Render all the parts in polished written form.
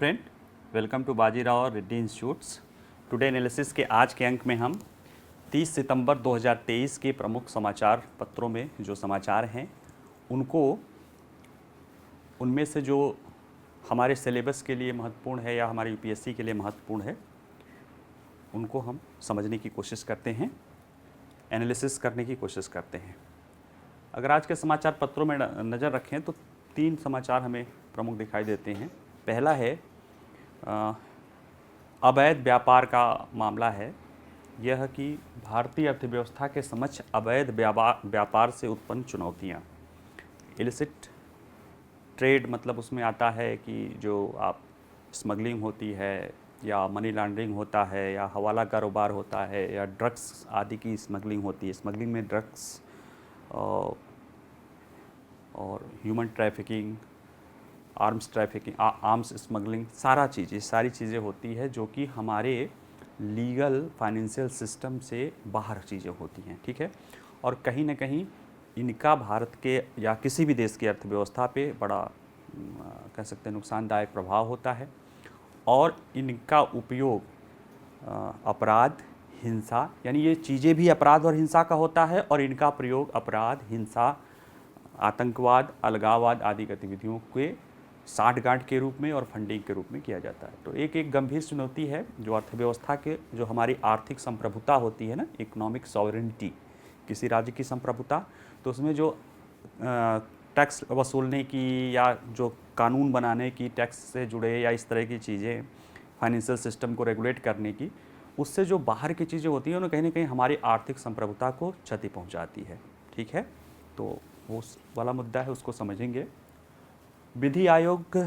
Friend, welcome to Bajirao Reddy institutes. Today analysis के आज के अंक में हम 30 सितंबर 2023 के प्रमुख समाचार पत्रों में जो समाचार हैं उनमें से जो हमारे सिलेबस के लिए महत्वपूर्ण है या हमारे यूपीएससी के लिए महत्वपूर्ण है उनको हम समझने की कोशिश करते हैं, एनालिसिस करने की कोशिश करते हैं। अगर आज के समाचार पत्रों में नज़र रखें तो 3 समाचार हमें प्रमुख दिखाई देते हैं। पहला है अवैध व्यापार का मामला है। यह कि भारतीय अर्थव्यवस्था के समक्ष अवैध व्यापार से उत्पन्न चुनौतियाँ। इलिसिट ट्रेड मतलब उसमें आता है कि जो आप स्मगलिंग होती है या मनी लॉन्ड्रिंग होता है या हवाला कारोबार होता है या ड्रग्स आदि की स्मगलिंग होती है। स्मगलिंग में ड्रग्स और human trafficking, arms trafficking, arms smuggling, सारी चीज़ें होती है जो कि हमारे लीगल फाइनेंशियल सिस्टम से बाहर चीज़ें होती हैं, ठीक है। और कहीं ना कहीं इनका भारत के या किसी भी देश की अर्थव्यवस्था पे बड़ा कह सकते हैं नुकसानदायक प्रभाव होता है। और इनका उपयोग अपराध, हिंसा, यानी ये चीज़ें भी अपराध और हिंसा का होता है और इनका प्रयोग अपराध, हिंसा, आतंकवाद, अलगाववाद आदि गतिविधियों के साठगांठ के रूप में और फंडिंग के रूप में किया जाता है। तो एक गंभीर चुनौती है जो अर्थव्यवस्था के जो हमारी आर्थिक संप्रभुता होती है ना, इकोनॉमिक सॉवरेनिटी, किसी राज्य की संप्रभुता, तो उसमें जो टैक्स वसूलने की या जो कानून बनाने की, टैक्स से जुड़े या इस तरह की चीज़ें, फाइनेंशियल सिस्टम को रेगुलेट करने की, उससे जो बाहर की चीज़ें होती हैं उन्हें कहीं ना कहीं हमारी आर्थिक संप्रभुता को क्षति पहुँचाती है, ठीक है। तो वो वाला मुद्दा है, उसको समझेंगे। विधि आयोग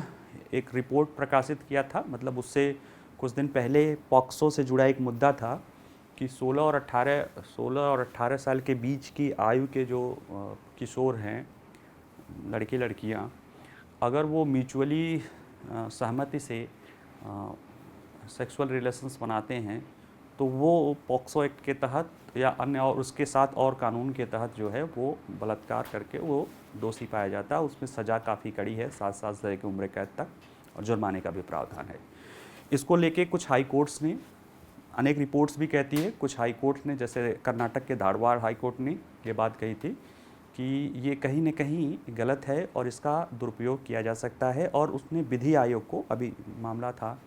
एक रिपोर्ट प्रकाशित किया था, मतलब उससे कुछ दिन पहले पॉक्सो से जुड़ा एक मुद्दा था कि 16 और 18 साल के बीच की आयु के जो किशोर हैं, लड़के लड़कियां, अगर वो म्यूचुअली सहमति से सेक्सुअल रिलेशंस बनाते हैं तो वो पॉक्सो एक्ट के तहत या अन्य और उसके साथ और कानून के तहत जो है वो बलात्कार करके वो दोषी पाया जाता है। उसमें सज़ा काफ़ी कड़ी है, 7 साल से लेकर उम्र कैद तक, और जुर्माने का भी प्रावधान है। इसको लेके कुछ हाई कोर्ट्स ने, अनेक रिपोर्ट्स भी कहती है, कुछ हाई कोर्ट ने, जैसे कर्नाटक के धारवाड़ हाई कोर्ट ने ये बात कही थी कि ये कहीं न कहीं गलत है और इसका दुरुपयोग किया जा सकता है। और उसने विधि आयोग को, अभी मामला था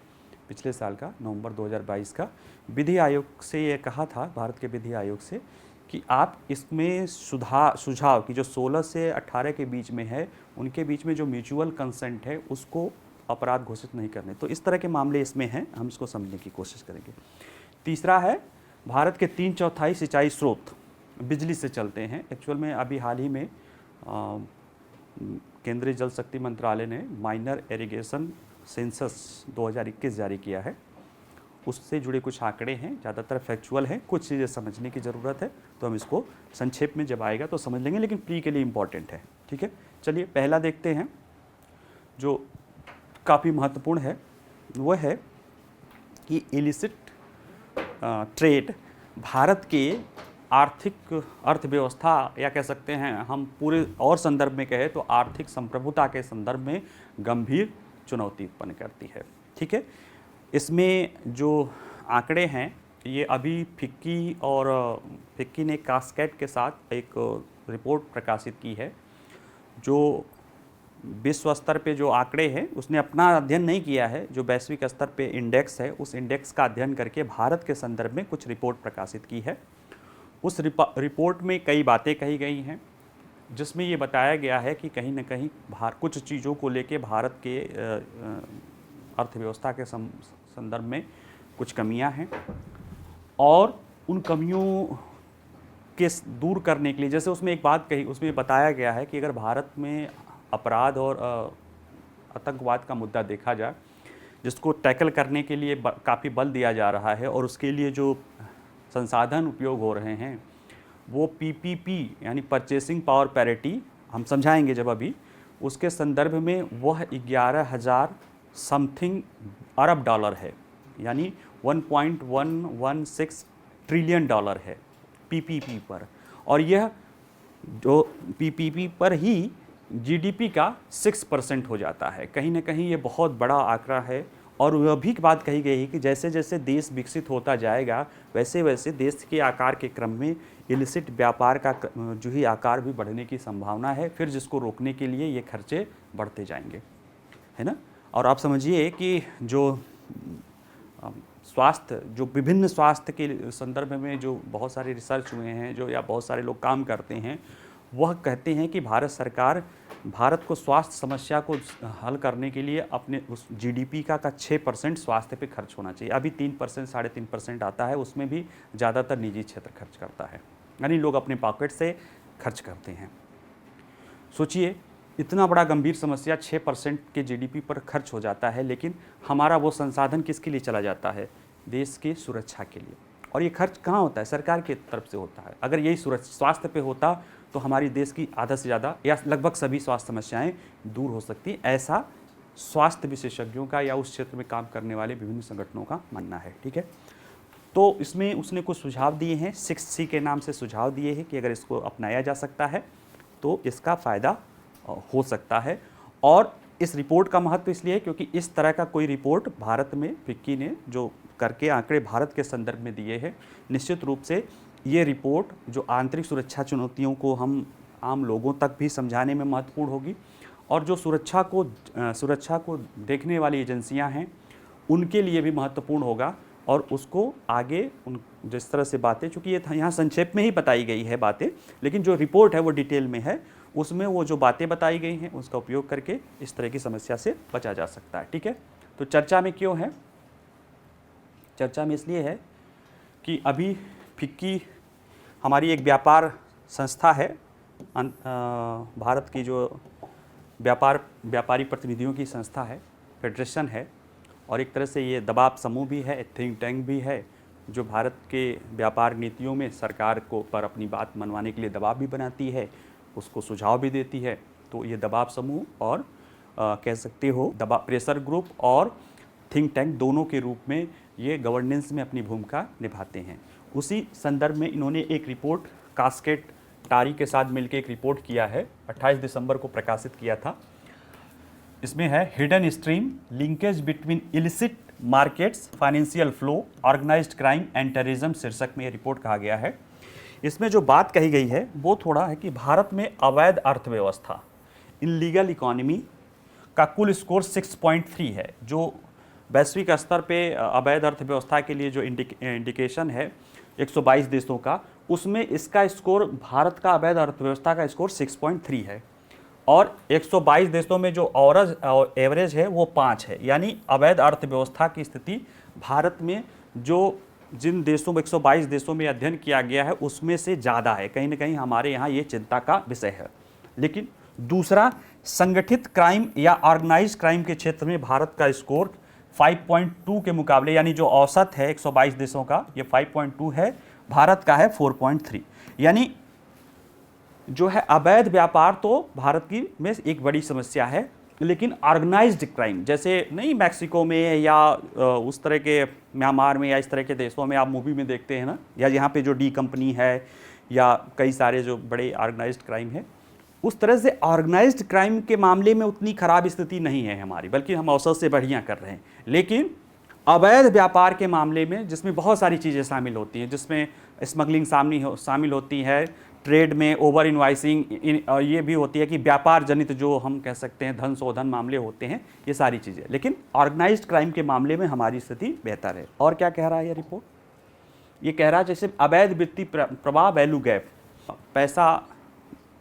पिछले साल का, नवंबर 2022 का, विधि आयोग से ये कहा था, भारत के विधि आयोग से, कि आप इसमें सुझाव कि जो 16 से 18 के बीच में है उनके बीच में जो म्यूचुअल कंसेंट है उसको अपराध घोषित नहीं करने। तो इस तरह के मामले इसमें हैं, हम इसको समझने की कोशिश करेंगे। तीसरा है, भारत के 3/4 सिंचाई स्रोत बिजली से चलते हैं। एक्चुअल में अभी हाल ही में केंद्रीय जल शक्ति मंत्रालय ने माइनर इरिगेशन सेंसस 2021 जारी किया है। उससे जुड़े कुछ आंकड़े हैं, ज़्यादातर फैक्चुअल हैं, कुछ चीज़ें समझने की ज़रूरत है, तो हम इसको संक्षेप में जब आएगा तो समझ लेंगे, लेकिन प्री के लिए इम्पॉर्टेंट है, ठीक है। चलिए पहला देखते हैं जो काफ़ी महत्वपूर्ण है, वो है कि इलिसिट ट्रेड भारत के आर्थिक अर्थव्यवस्था, या कह सकते हैं हम पूरे और संदर्भ में कहें तो आर्थिक संप्रभुता के संदर्भ में गंभीर चुनौती उत्पन्न करती है, ठीक है। इसमें जो आंकड़े हैं ये अभी फिक्की ने कास्केड के साथ एक रिपोर्ट प्रकाशित की है। जो विश्व स्तर पे जो आंकड़े हैं उसने अपना अध्ययन नहीं किया है, जो वैश्विक स्तर पे इंडेक्स है उस इंडेक्स का अध्ययन करके भारत के संदर्भ में कुछ रिपोर्ट प्रकाशित की है। उस रिपोर्ट में कई बातें कही गई हैं जिसमें ये बताया गया है कि कहीं ना कहीं कुछ चीज़ों को लेके भारत के अर्थव्यवस्था के संदर्भ में कुछ कमियां हैं, और उन कमियों के दूर करने के लिए, जैसे उसमें एक बात कही, उसमें बताया गया है कि अगर भारत में अपराध और आतंकवाद का मुद्दा देखा जाए, जिसको टैकल करने के लिए काफ़ी बल दिया जा रहा है और उसके लिए जो संसाधन उपयोग हो रहे हैं वो PPP यानी परचेसिंग पावर पैरिटी, हम समझाएंगे जब अभी, उसके संदर्भ में वह 11,000 समथिंग अरब डॉलर है, यानी 1.116 ट्रिलियन डॉलर है PPP पर। और यह जो PPP पर ही GDP का 6% हो जाता है। कहीं ना कहीं ये बहुत बड़ा आंकड़ा है और वह भी बात कही गई है कि जैसे जैसे देश विकसित होता जाएगा वैसे वैसे देश के आकार के क्रम में इलिसिट व्यापार का जो ही आकार भी बढ़ने की संभावना है, फिर जिसको रोकने के लिए ये खर्चे बढ़ते जाएंगे, है ना। और आप समझिए कि जो स्वास्थ्य, जो विभिन्न स्वास्थ्य के संदर्भ में जो बहुत सारे रिसर्च हुए हैं, जो या बहुत सारे लोग काम करते हैं, वह कहते हैं कि भारत सरकार भारत को स्वास्थ्य समस्या को हल करने के लिए अपने उस जीडीपी का 6% स्वास्थ्य पे खर्च होना चाहिए। अभी 3% 3.5% आता है, उसमें भी ज़्यादातर निजी क्षेत्र खर्च करता है, यानी लोग अपने पॉकेट से खर्च करते हैं। सोचिए इतना बड़ा गंभीर समस्या 6% के जीडीपी पर खर्च हो जाता है, लेकिन हमारा वो संसाधन किसके लिए चला जाता है? देश की सुरक्षा के लिए। और ये खर्च कहाँ होता है? सरकार की तरफ से होता है। अगर यही स्वास्थ्य पे होता तो हमारी देश की आधा से ज़्यादा या लगभग सभी स्वास्थ्य समस्याएं दूर हो सकती, ऐसा स्वास्थ्य विशेषज्ञों का या उस क्षेत्र में काम करने वाले विभिन्न संगठनों का मानना है। ठीक है, तो इसमें उसने कुछ सुझाव दिए हैं, 6C के नाम से सुझाव दिए हैं कि अगर इसको अपनाया जा सकता है तो इसका फ़ायदा हो सकता है। और इस रिपोर्ट का महत्व इसलिए है क्योंकि इस तरह का कोई रिपोर्ट भारत में फिक्की ने जो करके आंकड़े भारत के संदर्भ में दिए हैं, निश्चित रूप से ये रिपोर्ट जो आंतरिक सुरक्षा चुनौतियों को हम आम लोगों तक भी समझाने में महत्वपूर्ण होगी, और जो सुरक्षा को देखने वाली एजेंसियां हैं उनके लिए भी महत्वपूर्ण होगा। और उसको आगे उन जिस तरह से बातें, चूँकि ये यहाँ संक्षेप में ही बताई गई है बातें, लेकिन जो रिपोर्ट है वो डिटेल में है, उसमें वो जो बातें बताई गई हैं उसका उपयोग करके इस तरह की समस्या से बचा जा सकता है। ठीक है, तो चर्चा में क्यों है? चर्चा में इसलिए है कि अभी फिक्की हमारी एक व्यापार संस्था है, भारत की जो व्यापारी प्रतिनिधियों की संस्था है, फेडरेशन है, और एक तरह से ये दबाव समूह भी है, थिंक टैंक भी है, जो भारत के व्यापार नीतियों में सरकार को पर अपनी बात मनवाने के लिए दबाव भी बनाती है, उसको सुझाव भी देती है। तो ये दबाव समूह और कह सकते हो दबाव प्रेशर ग्रुप और थिंक टैंक दोनों के रूप में ये गवर्नेंस में अपनी भूमिका निभाते हैं। उसी संदर्भ में इन्होंने एक रिपोर्ट कास्केट टारी के साथ मिलकर एक रिपोर्ट किया है, 28 दिसंबर को प्रकाशित किया था। इसमें है hidden stream linkage between illicit markets, financial flow, organised crime and terrorism शीर्षक में ये रिपोर्ट कहा गया है। इसमें जो बात कही गई है वो थोड़ा है कि भारत में अवैध अर्थव्यवस्था, इनलीगल इकोनॉमी का कुल स्कोर 6.3 है, जो वैश्विक स्तर पे अवैध अर्थव्यवस्था के लिए जो इंडिकेशन है 122 देशों का, उसमें इसका स्कोर, भारत का अवैध अर्थव्यवस्था का स्कोर 6.3 है, और 122 देशों में जो एवरेज है वो 5 है। यानी अवैध अर्थव्यवस्था की स्थिति भारत में जो जिन देशों में 122 देशों में अध्ययन किया गया है उसमें से ज़्यादा है। कहीं ना कहीं हमारे यहाँ ये चिंता का विषय है। लेकिन दूसरा, संगठित क्राइम या ऑर्गेनाइज्ड क्राइम के क्षेत्र में भारत का स्कोर 5.2 के मुकाबले, यानी जो औसत है 122 देशों का ये 5.2 है, भारत का है 4.3। यानी जो है अवैध व्यापार तो भारत की में एक बड़ी समस्या है, लेकिन ऑर्गेनाइज्ड क्राइम जैसे नहीं मैक्सिको में या उस तरह के म्यांमार में या इस तरह के देशों में आप मूवी में देखते हैं ना, या यहाँ पे जो डी कंपनी है या कई सारे जो बड़े ऑर्गेनाइज्ड क्राइम है, उस तरह से ऑर्गेनाइज्ड क्राइम के मामले में उतनी खराब स्थिति नहीं है हमारी, बल्कि हम औसत से बढ़िया कर रहे हैं। लेकिन अवैध व्यापार के मामले में जिसमें बहुत सारी चीज़ें शामिल होती हैं, जिसमें स्मगलिंग शामिल होती है, ट्रेड में ओवर इनवाइसिंग, ये भी होती है कि व्यापार जनित जो हम कह सकते हैं धन शोधन मामले होते हैं, ये सारी चीज़ें। लेकिन ऑर्गेनाइज्ड क्राइम के मामले में हमारी स्थिति बेहतर है। और क्या कह रहा है ये रिपोर्ट? ये कह रहा है जैसे अवैध वित्तीय प्रवाह, वैल्यू गैप, पैसा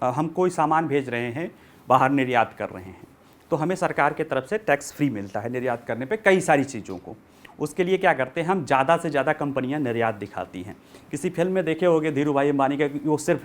हम कोई सामान भेज रहे हैं, बाहर निर्यात कर रहे हैं, तो हमें सरकार के तरफ से टैक्स फ्री मिलता है निर्यात करने पे कई सारी चीज़ों को। उसके लिए क्या करते हैं, हम ज़्यादा से ज़्यादा कंपनियां निर्यात दिखाती हैं। किसी फिल्म में देखे होंगे धीरू भाई अंबानी का, वो सिर्फ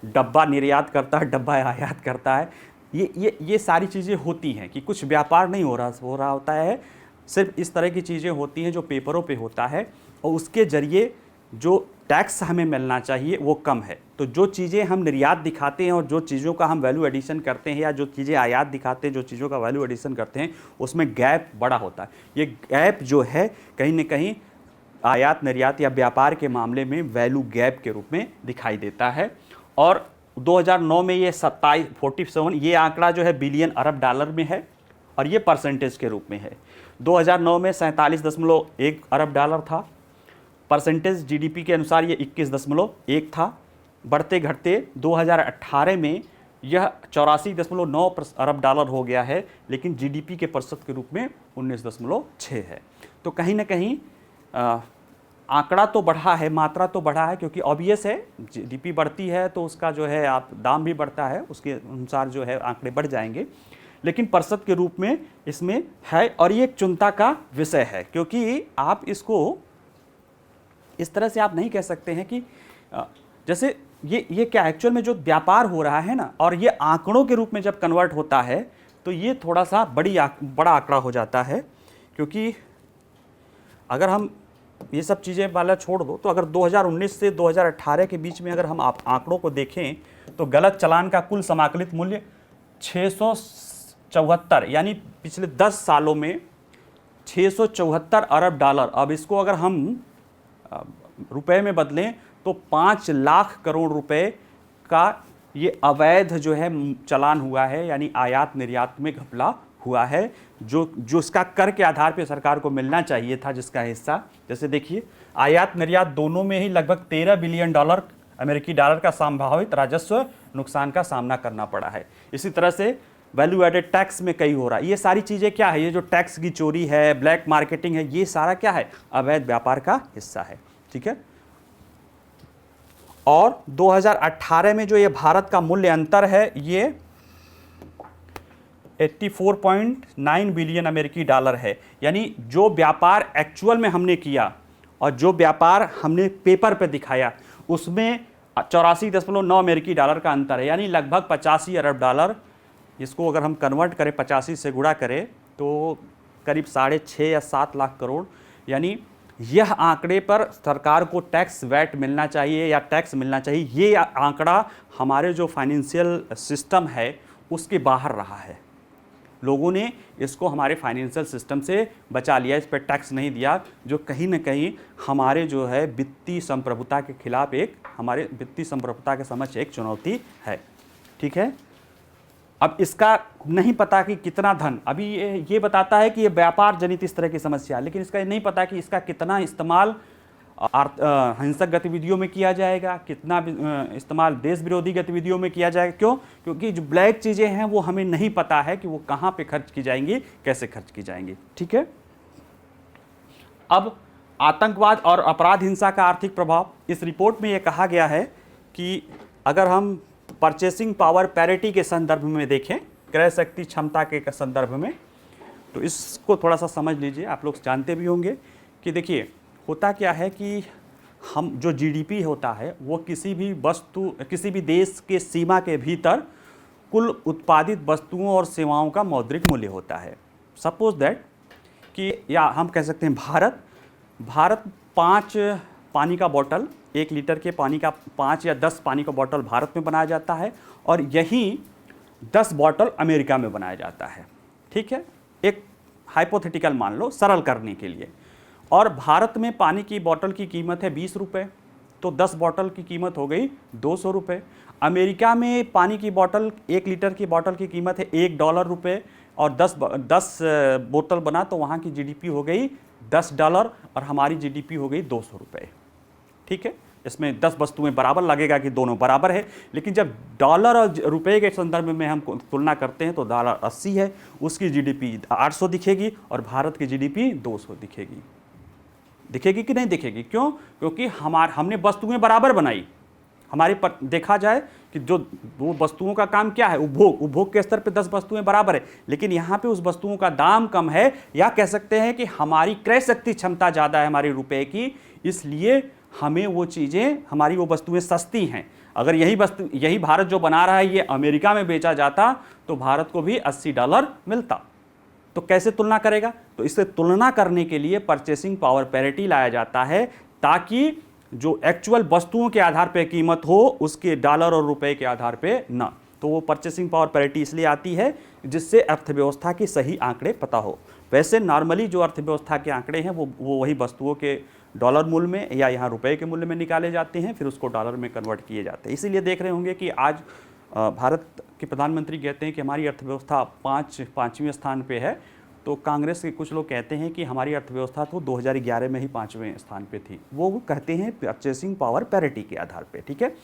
डब्बा निर्यात करता है, डब्बा आयात करता है। ये सारी चीज़ें होती हैं कि कुछ व्यापार नहीं हो रहा होता है, सिर्फ इस तरह की चीज़ें होती हैं जो पेपरों पे होता है, और उसके ज़रिए जो टैक्स हमें मिलना चाहिए वो कम है। तो जो चीज़ें हम निर्यात दिखाते हैं और जो चीज़ों का हम वैल्यू एडिशन करते हैं, या जो चीज़ें आयात दिखाते हैं, जो चीज़ों का वैल्यू एडिशन करते हैं, उसमें गैप बड़ा होता है। ये गैप जो है कहीं ना कहीं आयात निर्यात या व्यापार के मामले में वैल्यू गैप के रूप में दिखाई देता है। और 2009 में ये 47 ये आंकड़ा जो है बिलियन अरब डॉलर में है, और ये परसेंटेज के रूप में है। 2009 में 47.1 अरब डॉलर था। परसेंटेज जीडीपी के अनुसार ये 21.1 था। बढ़ते घटते 2018 में यह 84.9 अरब डॉलर हो गया है, लेकिन जीडीपी के प्रतिशत के रूप में 19.6 है। तो कहीं ना कहीं आंकड़ा तो बढ़ा है, मात्रा तो बढ़ा है, क्योंकि ऑब्वियस है जीडीपी बढ़ती है तो उसका जो है आप दाम भी बढ़ता है, उसके अनुसार जो है आंकड़े बढ़ जाएंगे, लेकिन प्रतिशत के रूप में इसमें है। और ये एक चिंता का विषय है, क्योंकि आप इसको इस तरह से आप नहीं कह सकते हैं कि जैसे ये क्या एक्चुअल में जो व्यापार हो रहा है ना, और ये आंकड़ों के रूप में जब कन्वर्ट होता है तो ये थोड़ा सा बड़ा आंकड़ा हो जाता है। क्योंकि अगर हम ये सब चीज़ें वाला छोड़ दो, तो अगर 2019 से 2018 के बीच में अगर हम आंकड़ों को देखें तो गलत चालान का कुल समाकलित मूल्य 674, यानी पिछले 10 सालों में 674 अरब डॉलर। अब इसको अगर हम रुपए में बदलें तो 5 लाख करोड़ रुपए का ये अवैध जो है चालान हुआ है, यानी आयात निर्यात में घपला हुआ है, जो इसका कर के आधार पे सरकार को मिलना चाहिए था, जिसका हिस्सा। जैसे देखिए, आयात निर्यात दोनों में ही लगभग 13 बिलियन डॉलर अमेरिकी डॉलर का संभावित राजस्व नुकसान का सामना करना पड़ा है। इसी तरह से वैल्यू एडेड टैक्स में कई हो रहा है। ये सारी चीज़ें क्या है, ये जो टैक्स की चोरी है, ब्लैक मार्केटिंग है, ये सारा क्या है, अवैध व्यापार का हिस्सा है। ठीक है। और 2018 में जो ये भारत का मूल्य अंतर है, ये 84.9 बिलियन अमेरिकी डॉलर है। यानी जो व्यापार एक्चुअल में हमने किया और जो व्यापार हमने पेपर पे दिखाया, उसमें 84.9 अमेरिकी डॉलर का अंतर है, यानी लगभग 85 अरब डॉलर। इसको अगर हम कन्वर्ट करें, 85 से गुणा करें, तो करीब 6.5 या 7 लाख करोड़। यानी यह आंकड़े पर सरकार को टैक्स वैट मिलना चाहिए या टैक्स मिलना चाहिए। ये आंकड़ा हमारे जो फाइनेंशियल सिस्टम है उसके बाहर रहा है। लोगों ने इसको हमारे फाइनेंशियल सिस्टम से बचा लिया, इस पर टैक्स नहीं दिया, जो कहीं ना कहीं हमारे जो है वित्तीय संप्रभुता के खिलाफ हमारे वित्तीय संप्रभुता के समक्ष एक चुनौती है। ठीक है। अब इसका नहीं पता कि कितना धन, अभी ये बताता है कि ये व्यापार जनित इस तरह की समस्या है, लेकिन इसका नहीं पता कि इसका कितना इस्तेमाल हिंसक गतिविधियों में किया जाएगा, कितना इस्तेमाल देश विरोधी गतिविधियों में किया जाएगा। क्यों? क्योंकि जो ब्लैक चीज़ें हैं वो हमें नहीं पता है कि वो कहाँ पे खर्च की जाएंगी, कैसे खर्च की जाएंगी। ठीक है। अब आतंकवाद और अपराध हिंसा का आर्थिक प्रभाव, इस रिपोर्ट में ये कहा गया है कि अगर हम परचेसिंग पावर पैरिटी के संदर्भ में देखें, क्रय शक्ति क्षमता के संदर्भ में, तो इसको थोड़ा सा समझ लीजिए। आप लोग जानते भी होंगे कि देखिए होता क्या है कि हम जो जीडीपी होता है वो किसी भी देश के सीमा के भीतर कुल उत्पादित वस्तुओं और सेवाओं का मौद्रिक मूल्य होता है। सपोज दैट कि, या हम कह सकते हैं भारत 5 पानी का बोतल, 1 लीटर के पानी का 5 या 10 पानी का बोतल भारत में बनाया जाता है, और यही 10 बोतल अमेरिका में बनाया जाता है। ठीक है। एक हाइपोथेटिकल मान लो सरल करने के लिए। और भारत में पानी की बोतल की कीमत है 20 रुपये, तो 10 बोतल की कीमत हो गई 200 रुपये। अमेरिका में पानी की बोतल, 1 लीटर की बोतल की कीमत है $1 और 10 बोतल बना तो वहाँ की जीडीपी हो गई $10 और हमारी जीडीपी हो गई 200 रुपये। ठीक है। इसमें 10 वस्तुएं बराबर लगेगा कि दोनों बराबर है, लेकिन जब डॉलर और रुपए के संदर्भ में हम तुलना करते हैं तो डॉलर 80 है, उसकी जीडीपी 800 दिखेगी और भारत की जीडीपी 200 दिखेगी। दिखेगी कि नहीं दिखेगी? क्यों? क्योंकि हमने वस्तुएं बराबर बनाई। हमारे पर देखा जाए कि जो वो वस्तुओं का काम क्या है, उपभोग के स्तर पे 10 वस्तुएं बराबर है, लेकिन यहाँ पे उस वस्तुओं का दाम कम है, या कह सकते हैं कि हमारी क्रय शक्ति क्षमता ज़्यादा है हमारे रुपए की, इसलिए हमें वो चीज़ें, हमारी वो वस्तुएं सस्ती हैं। अगर यही भारत जो बना रहा है ये अमेरिका में बेचा जाता तो भारत को भी $80 मिलता। तो कैसे तुलना करेगा? तो इससे तुलना करने के लिए परचेसिंग पावर पैरिटी लाया जाता है, ताकि जो एक्चुअल वस्तुओं के आधार पर कीमत हो उसके डॉलर और रुपए के आधार पे ना। तो वो परचेसिंग पावर पैरिटी इसलिए आती है जिससे अर्थव्यवस्था के सही आंकड़े पता हो। वैसे नॉर्मली जो अर्थव्यवस्था के आंकड़े हैं वो वही वस्तुओं के डॉलर मूल्य में या यहाँ रुपए के मूल्य में निकाले जाते हैं, फिर उसको डॉलर में कन्वर्ट किए जाते हैं। इसीलिए देख रहे होंगे कि आज भारत के प्रधानमंत्री कहते हैं कि हमारी अर्थव्यवस्था 5वें स्थान पे है, तो कांग्रेस के कुछ लोग कहते हैं कि हमारी अर्थव्यवस्था तो 2011 में ही 5वें स्थान पे थी। वो कहते हैं परचेसिंग पावर पैरिटी के आधार पे, ठीक है।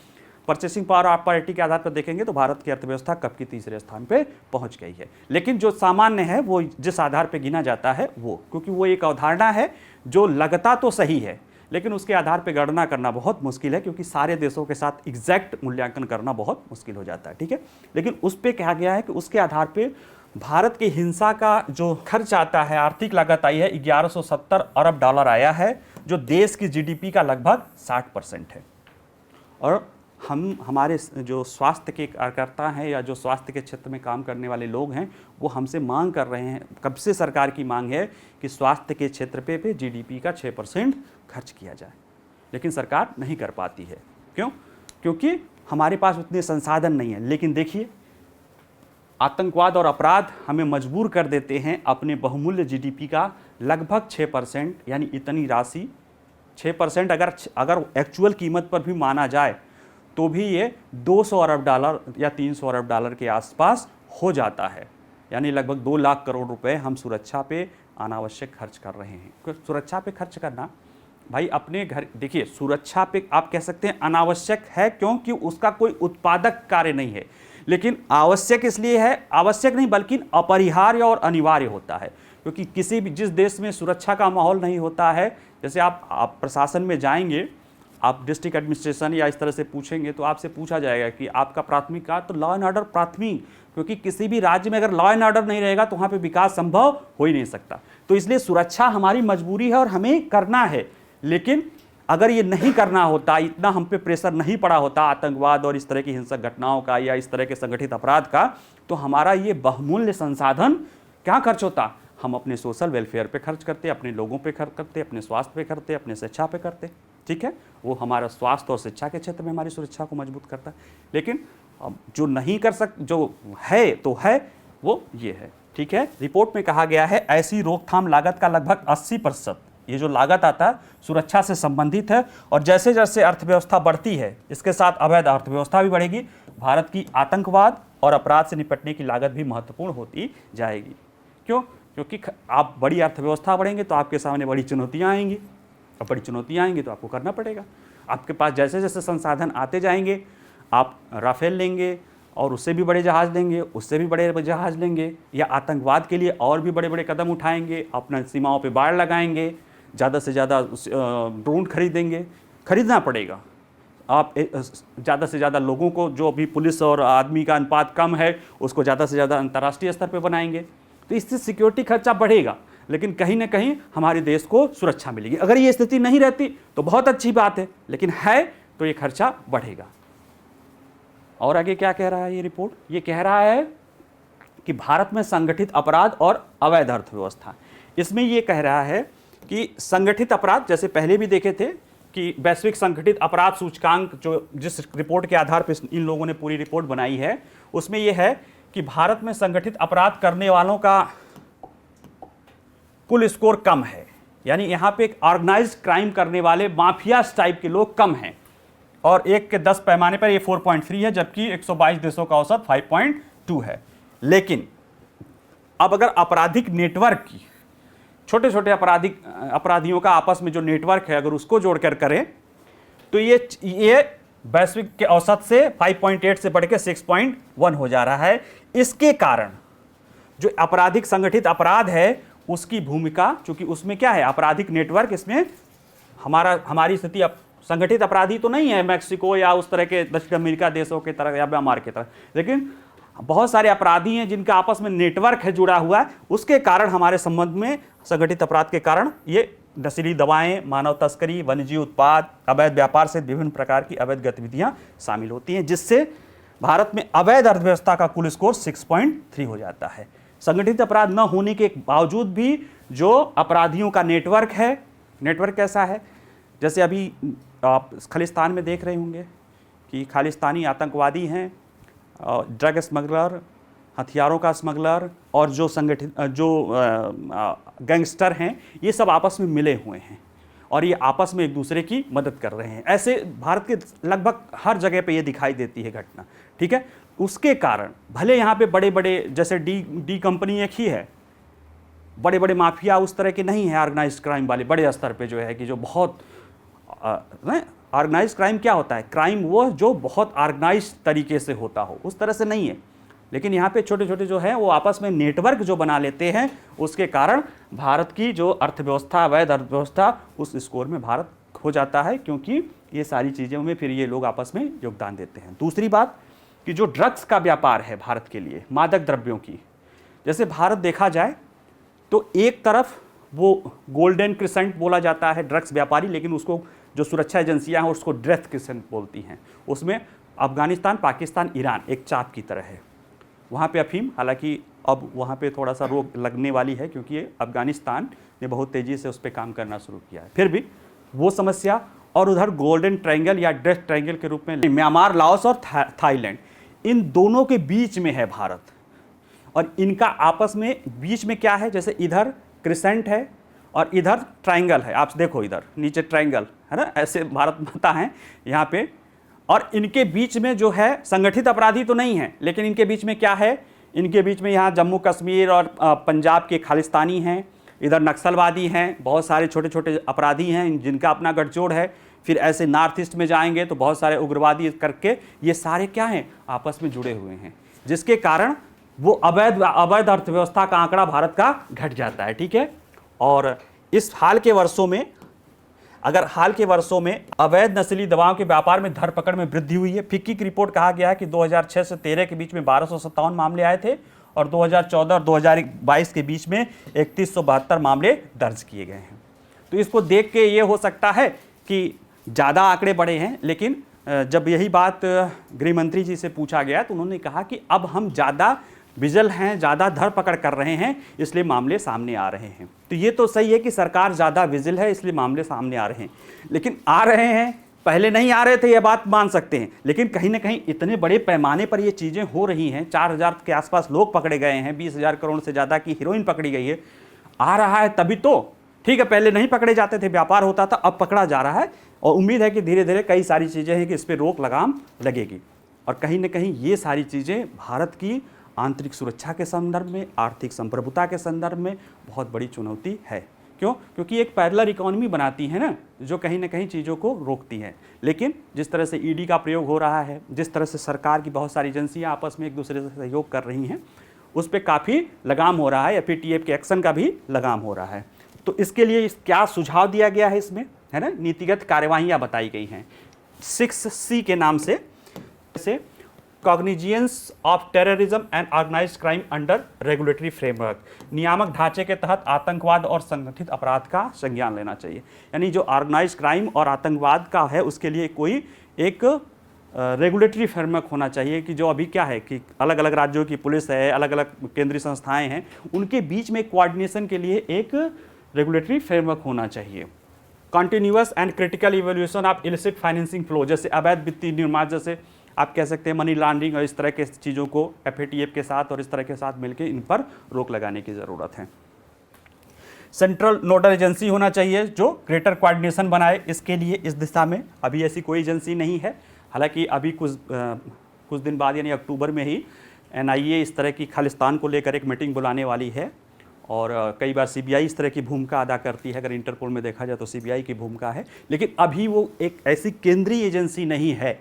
परचेसिंग पावर आप पैरिटी के आधार पर देखेंगे तो भारत की अर्थव्यवस्था कब की तीसरे स्थान पे पहुंच गई है। लेकिन जो सामान्य है वो जिस आधार पे गिना जाता है वो, क्योंकि वो एक अवधारणा है जो लगता तो सही है लेकिन उसके आधार पे गणना करना बहुत मुश्किल है, क्योंकि सारे देशों के साथ एग्जैक्ट मूल्यांकन करना बहुत मुश्किल हो जाता है, ठीक है। लेकिन उस पर कहा गया है कि उसके आधार पे भारत की हिंसा का जो खर्च आता है, आर्थिक लागत आई है 1170 अरब डॉलर आया है, जो देश की जीडीपी का लगभग 60% है। और हमारे जो स्वास्थ्य के कार्यकर्ता हैं या जो स्वास्थ्य के क्षेत्र में काम करने वाले लोग हैं वो हमसे मांग कर रहे हैं, कब से सरकार की मांग है कि स्वास्थ्य के क्षेत्र पे जीडीपी का 6% खर्च किया जाए, लेकिन सरकार नहीं कर पाती है। क्यों? क्योंकि हमारे पास उतने संसाधन नहीं है। लेकिन देखिए, आतंकवाद और अपराध हमें मजबूर कर देते हैं अपने बहुमूल्य जीडीपी का लगभग 6%, यानी इतनी राशि 6% अगर एक्चुअल कीमत पर भी माना जाए तो भी ये 200 अरब डॉलर या 300 अरब डॉलर के आसपास हो जाता है, यानी लगभग 2 लाख करोड़ रुपए हम सुरक्षा पे अनावश्यक खर्च कर रहे हैं। सुरक्षा पे खर्च करना भाई अपने घर, देखिए सुरक्षा पे आप कह सकते हैं अनावश्यक है क्योंकि उसका कोई उत्पादक कार्य नहीं है, लेकिन आवश्यक इसलिए है, आवश्यक नहीं बल्कि अपरिहार्य और अनिवार्य होता है। क्योंकि किसी भी जिस देश में सुरक्षा का माहौल नहीं होता है, जैसे आप प्रशासन में जाएंगे, आप डिस्ट्रिक्ट एडमिनिस्ट्रेशन या इस तरह से पूछेंगे तो आपसे पूछा जाएगा कि आपका प्राथमिक कार्य, तो लॉ एंड ऑर्डर प्राथमिक, क्योंकि किसी भी राज्य में अगर लॉ एंड ऑर्डर नहीं रहेगा तो वहाँ पे विकास संभव हो ही नहीं सकता। तो इसलिए सुरक्षा हमारी मजबूरी है और हमें करना है। लेकिन अगर ये नहीं करना होता, इतना हम पे प्रेशर नहीं पड़ा होता आतंकवाद और इस तरह की हिंसक घटनाओं का या इस तरह के संगठित अपराध का, तो हमारा ये बहुमूल्य संसाधन क्या खर्च होता? हम अपने सोशल वेलफेयर पे खर्च करते, अपने लोगों पे खर्च करते, अपने स्वास्थ्य पे करते, अपने शिक्षा पे करते, ठीक है। वो हमारा स्वास्थ्य और शिक्षा के क्षेत्र में हमारी सुरक्षा को मजबूत करता है। लेकिन जो नहीं कर जो है तो है वो ये है, ठीक है। रिपोर्ट में कहा गया है ऐसी रोकथाम लागत का लगभग 80%, ये जो लागत आता है सुरक्षा से संबंधित है, और जैसे जैसे अर्थव्यवस्था बढ़ती है इसके साथ अवैध अर्थव्यवस्था भी बढ़ेगी। भारत की आतंकवाद और अपराध से निपटने की लागत भी महत्वपूर्ण होती जाएगी। क्यों? क्योंकि आप बड़ी अर्थव्यवस्था बढ़ेंगे तो आपके सामने बड़ी चुनौतियां आएंगी, और बड़ी चुनौतियां आएंगी तो आपको करना पड़ेगा। आपके पास जैसे जैसे संसाधन आते जाएंगे, आप राफेल लेंगे और उससे भी बड़े जहाज़ लेंगे, उससे भी बड़े जहाज़ लेंगे, या आतंकवाद के लिए और भी बड़े बड़े कदम उठाएंगे, अपना सीमाओं पे बाड़ लगाएंगे, ज़्यादा से ज़्यादा ड्रोन खरीदेंगे, खरीदना पड़ेगा। आप ज़्यादा से ज़्यादा लोगों को, जो अभी पुलिस और आदमी का अनुपात कम है, उसको ज़्यादा से ज़्यादा अंतर्राष्ट्रीय स्तर पे बनाएंगे, तो इससे सिक्योरिटी खर्चा बढ़ेगा, लेकिन कहीं ना कहीं हमारे देश को सुरक्षा मिलेगी। अगर ये स्थिति नहीं रहती तो बहुत अच्छी बात है, लेकिन है तो ये खर्चा बढ़ेगा। और आगे क्या कह रहा है ये रिपोर्ट? ये कह रहा है कि भारत में संगठित अपराध और अवैध अर्थव्यवस्था, इसमें ये कह रहा है कि संगठित अपराध, जैसे पहले भी देखे थे कि वैश्विक संगठित अपराध सूचकांक, जो जिस रिपोर्ट के आधार पर इन लोगों ने पूरी रिपोर्ट बनाई है, उसमें यह है कि भारत में संगठित अपराध करने वालों का कुल स्कोर कम है, यानी यहाँ पे एक ऑर्गेनाइज्ड क्राइम करने वाले माफिया टाइप के लोग कम हैं, और 1 के 10 पैमाने पर ये 4.3 है, जबकि 122 देशों का औसत 5.2 है। लेकिन अब अगर आपराधिक नेटवर्क की, छोटे छोटे अपराधियों का आपस में जो नेटवर्क है, अगर उसको जोड़कर करें तो ये वैश्विक के औसत से 5.8 से बढ़ के 6.1 हो जा रहा है। इसके कारण जो आपराधिक संगठित अपराध है उसकी भूमिका, चूंकि उसमें क्या है, आपराधिक नेटवर्क, इसमें हमारी स्थिति अब संगठित अपराधी तो नहीं है मैक्सिको या उस तरह के दक्षिण अमेरिका देशों की तरह या म्यांमार की तरह, लेकिन बहुत सारे अपराधी हैं जिनका आपस में नेटवर्क है जुड़ा हुआ है। उसके कारण हमारे संबंध में संगठित अपराध के कारण ये नशीली दवाएं, मानव तस्करी, वन्यजीव उत्पाद, अवैध व्यापार से विभिन्न प्रकार की अवैध गतिविधियां शामिल होती हैं, जिससे भारत में अवैध अर्थव्यवस्था का कुल स्कोर 6.3 हो जाता है। संगठित अपराध न होने के बावजूद भी जो अपराधियों का नेटवर्क है, नेटवर्क कैसा है, जैसे अभी आप खालिस्तान में देख रहे होंगे कि खालिस्तानी आतंकवादी हैं, ड्रग स्मगलर, हथियारों का स्मगलर, और जो संगठित गैंगस्टर हैं, ये सब आपस में मिले हुए हैं और ये आपस में एक दूसरे की मदद कर रहे हैं। ऐसे भारत के लगभग हर जगह पे ये दिखाई देती है घटना, ठीक है। उसके कारण भले यहाँ पे बड़े बड़े, जैसे डी कंपनी एक ही है, बड़े बड़े माफिया उस तरह के नहीं हैं ऑर्गेनाइज्ड क्राइम वाले बड़े स्तर पे जो है कि जो बहुत ऑर्गेनाइज्ड क्राइम क्या होता है, क्राइम वो जो बहुत ऑर्गेनाइज्ड तरीके से होता हो, उस तरह से नहीं है। लेकिन यहाँ पे छोटे छोटे जो है वो आपस में नेटवर्क जो बना लेते हैं, उसके कारण भारत की जो अर्थव्यवस्था, अवैध अर्थव्यवस्था, उस स्कोर में भारत खो जाता है, क्योंकि ये सारी चीज़ों में फिर ये लोग आपस में योगदान देते हैं। दूसरी बात कि जो ड्रग्स का व्यापार है भारत के लिए, मादक द्रव्यों की, जैसे भारत देखा जाए तो एक तरफ वो गोल्डन क्रिसेंट बोला जाता है ड्रग्स व्यापारी, लेकिन उसको जो सुरक्षा एजेंसियां हैं उसको डेथ क्रिसेंट बोलती हैं। उसमें अफगानिस्तान, पाकिस्तान, ईरान एक चाप की तरह है। वहाँ पे अफीम, हालांकि अब वहाँ पे थोड़ा सा रोक लगने वाली है, क्योंकि अफगानिस्तान ने बहुत तेज़ी से उस पर काम करना शुरू किया है, फिर भी वो समस्या। और उधर गोल्डन ट्रायंगल या डेथ ट्रायंगल के रूप में म्यांमार, लाओस और थाईलैंड, इन दोनों के बीच में है भारत। और इनका आपस में बीच में क्या है, जैसे इधर क्रिसेंट है और इधर ट्रायंगल है, आप देखो इधर नीचे ट्रायंगल है ना, ऐसे भारत माता है यहाँ पे। और इनके बीच में जो है संगठित अपराधी तो नहीं है, लेकिन इनके बीच में क्या है, इनके बीच में यहाँ जम्मू कश्मीर और पंजाब के खालिस्तानी हैं, इधर नक्सलवादी हैं, बहुत सारे छोटे छोटे अपराधी हैं जिनका अपना गठजोड़ है। फिर ऐसे नॉर्थ ईस्ट में जाएंगे तो बहुत सारे उग्रवादी करके, ये सारे क्या हैं, आपस में जुड़े हुए हैं, जिसके कारण वो अवैध अर्थव्यवस्था का आंकड़ा भारत का घट जाता है। ठीक है। और इस हाल के वर्षों में, अगर हाल के वर्षों में अवैध नशीली दवाओं के व्यापार में धरपकड़ में वृद्धि हुई है। फिक्की की रिपोर्ट कहा गया है कि 2006 से 13 के बीच में 1257 मामले आए थे और 2014 और 2022 के बीच में 3172 मामले दर्ज किए गए हैं। तो इसको देख के ये हो सकता है कि ज़्यादा आंकड़े बढ़े हैं, लेकिन जब यही बात गृह मंत्री जी से पूछा गया तो उन्होंने कहा कि अब हम ज़्यादा विजिल हैं, ज़्यादा धरपकड़ कर रहे हैं, इसलिए मामले सामने आ रहे हैं। तो ये तो सही है कि सरकार ज़्यादा विजिल है इसलिए मामले सामने आ रहे हैं, लेकिन आ रहे हैं, पहले नहीं आ रहे थे, ये बात मान सकते हैं। लेकिन कहीं ना कहीं इतने बड़े पैमाने पर ये चीज़ें हो रही हैं, 4000 के आसपास लोग पकड़े गए हैं, 20,000 करोड़ से ज़्यादा की हीरोइन पकड़ी गई है, आ रहा है तभी तो। ठीक है, पहले नहीं पकड़े जाते थे, व्यापार होता था, अब पकड़ा जा रहा है और उम्मीद है कि धीरे धीरे कई सारी चीज़ें हैं कि इस पर रोक लगाम लगेगी। और कहीं ना कहीं ये सारी चीज़ें भारत की आंतरिक सुरक्षा के संदर्भ में, आर्थिक संप्रभुता के संदर्भ में बहुत बड़ी चुनौती है। क्यों? क्योंकि एक पैरेलल इकोनॉमी बनाती है ना, जो कहीं ना कहीं चीज़ों को रोकती है। लेकिन जिस तरह से ईडी का प्रयोग हो रहा है, जिस तरह से सरकार की बहुत सारी एजेंसियां आपस में एक दूसरे से सहयोग कर रही हैं, उस पर काफ़ी लगाम हो रहा है, FATF के एक्शन का भी लगाम हो रहा है। तो इसके लिए क्या सुझाव दिया गया है इसमें, है ना, नीतिगत कार्यवाहियाँ बताई गई हैं 6C के नाम से, जैसे cognizance of terrorism and organised crime under regulatory framework, नियामक ढांचे के तहत आतंकवाद और संगठित अपराध का संज्ञान लेना चाहिए। यानी जो ऑर्गेनाइज्ड क्राइम और आतंकवाद का है उसके लिए कोई एक रेगुलेटरी फ्रेमवर्क होना चाहिए, कि जो अभी क्या है कि अलग अलग राज्यों की पुलिस है, अलग अलग केंद्रीय संस्थाएं हैं, उनके बीच में कोऑर्डिनेशन के लिए एक रेगुलेटरी फ्रेमवर्क होना चाहिए। Continuous and critical evaluation of illicit financing flow, जैसे अवैध वित्तीय निर्माण, जैसे आप कह सकते हैं मनी लॉन्ड्रिंग और इस तरह के चीज़ों को FATF के साथ और इस तरह के साथ मिलकर इन पर रोक लगाने की ज़रूरत है। सेंट्रल नोडल एजेंसी होना चाहिए जो ग्रेटर कोऑर्डिनेशन बनाए, इसके लिए इस दिशा में अभी ऐसी कोई एजेंसी नहीं है। हालांकि अभी कुछ दिन बाद यानी अक्टूबर में ही NIA इस तरह की खालिस्तान को लेकर एक मीटिंग बुलाने वाली है, और कई बार CBI इस तरह की भूमिका अदा करती है। अगर इंटरपोल में देखा जाए तो CBI की भूमिका है, लेकिन अभी वो एक ऐसी केंद्रीय एजेंसी नहीं है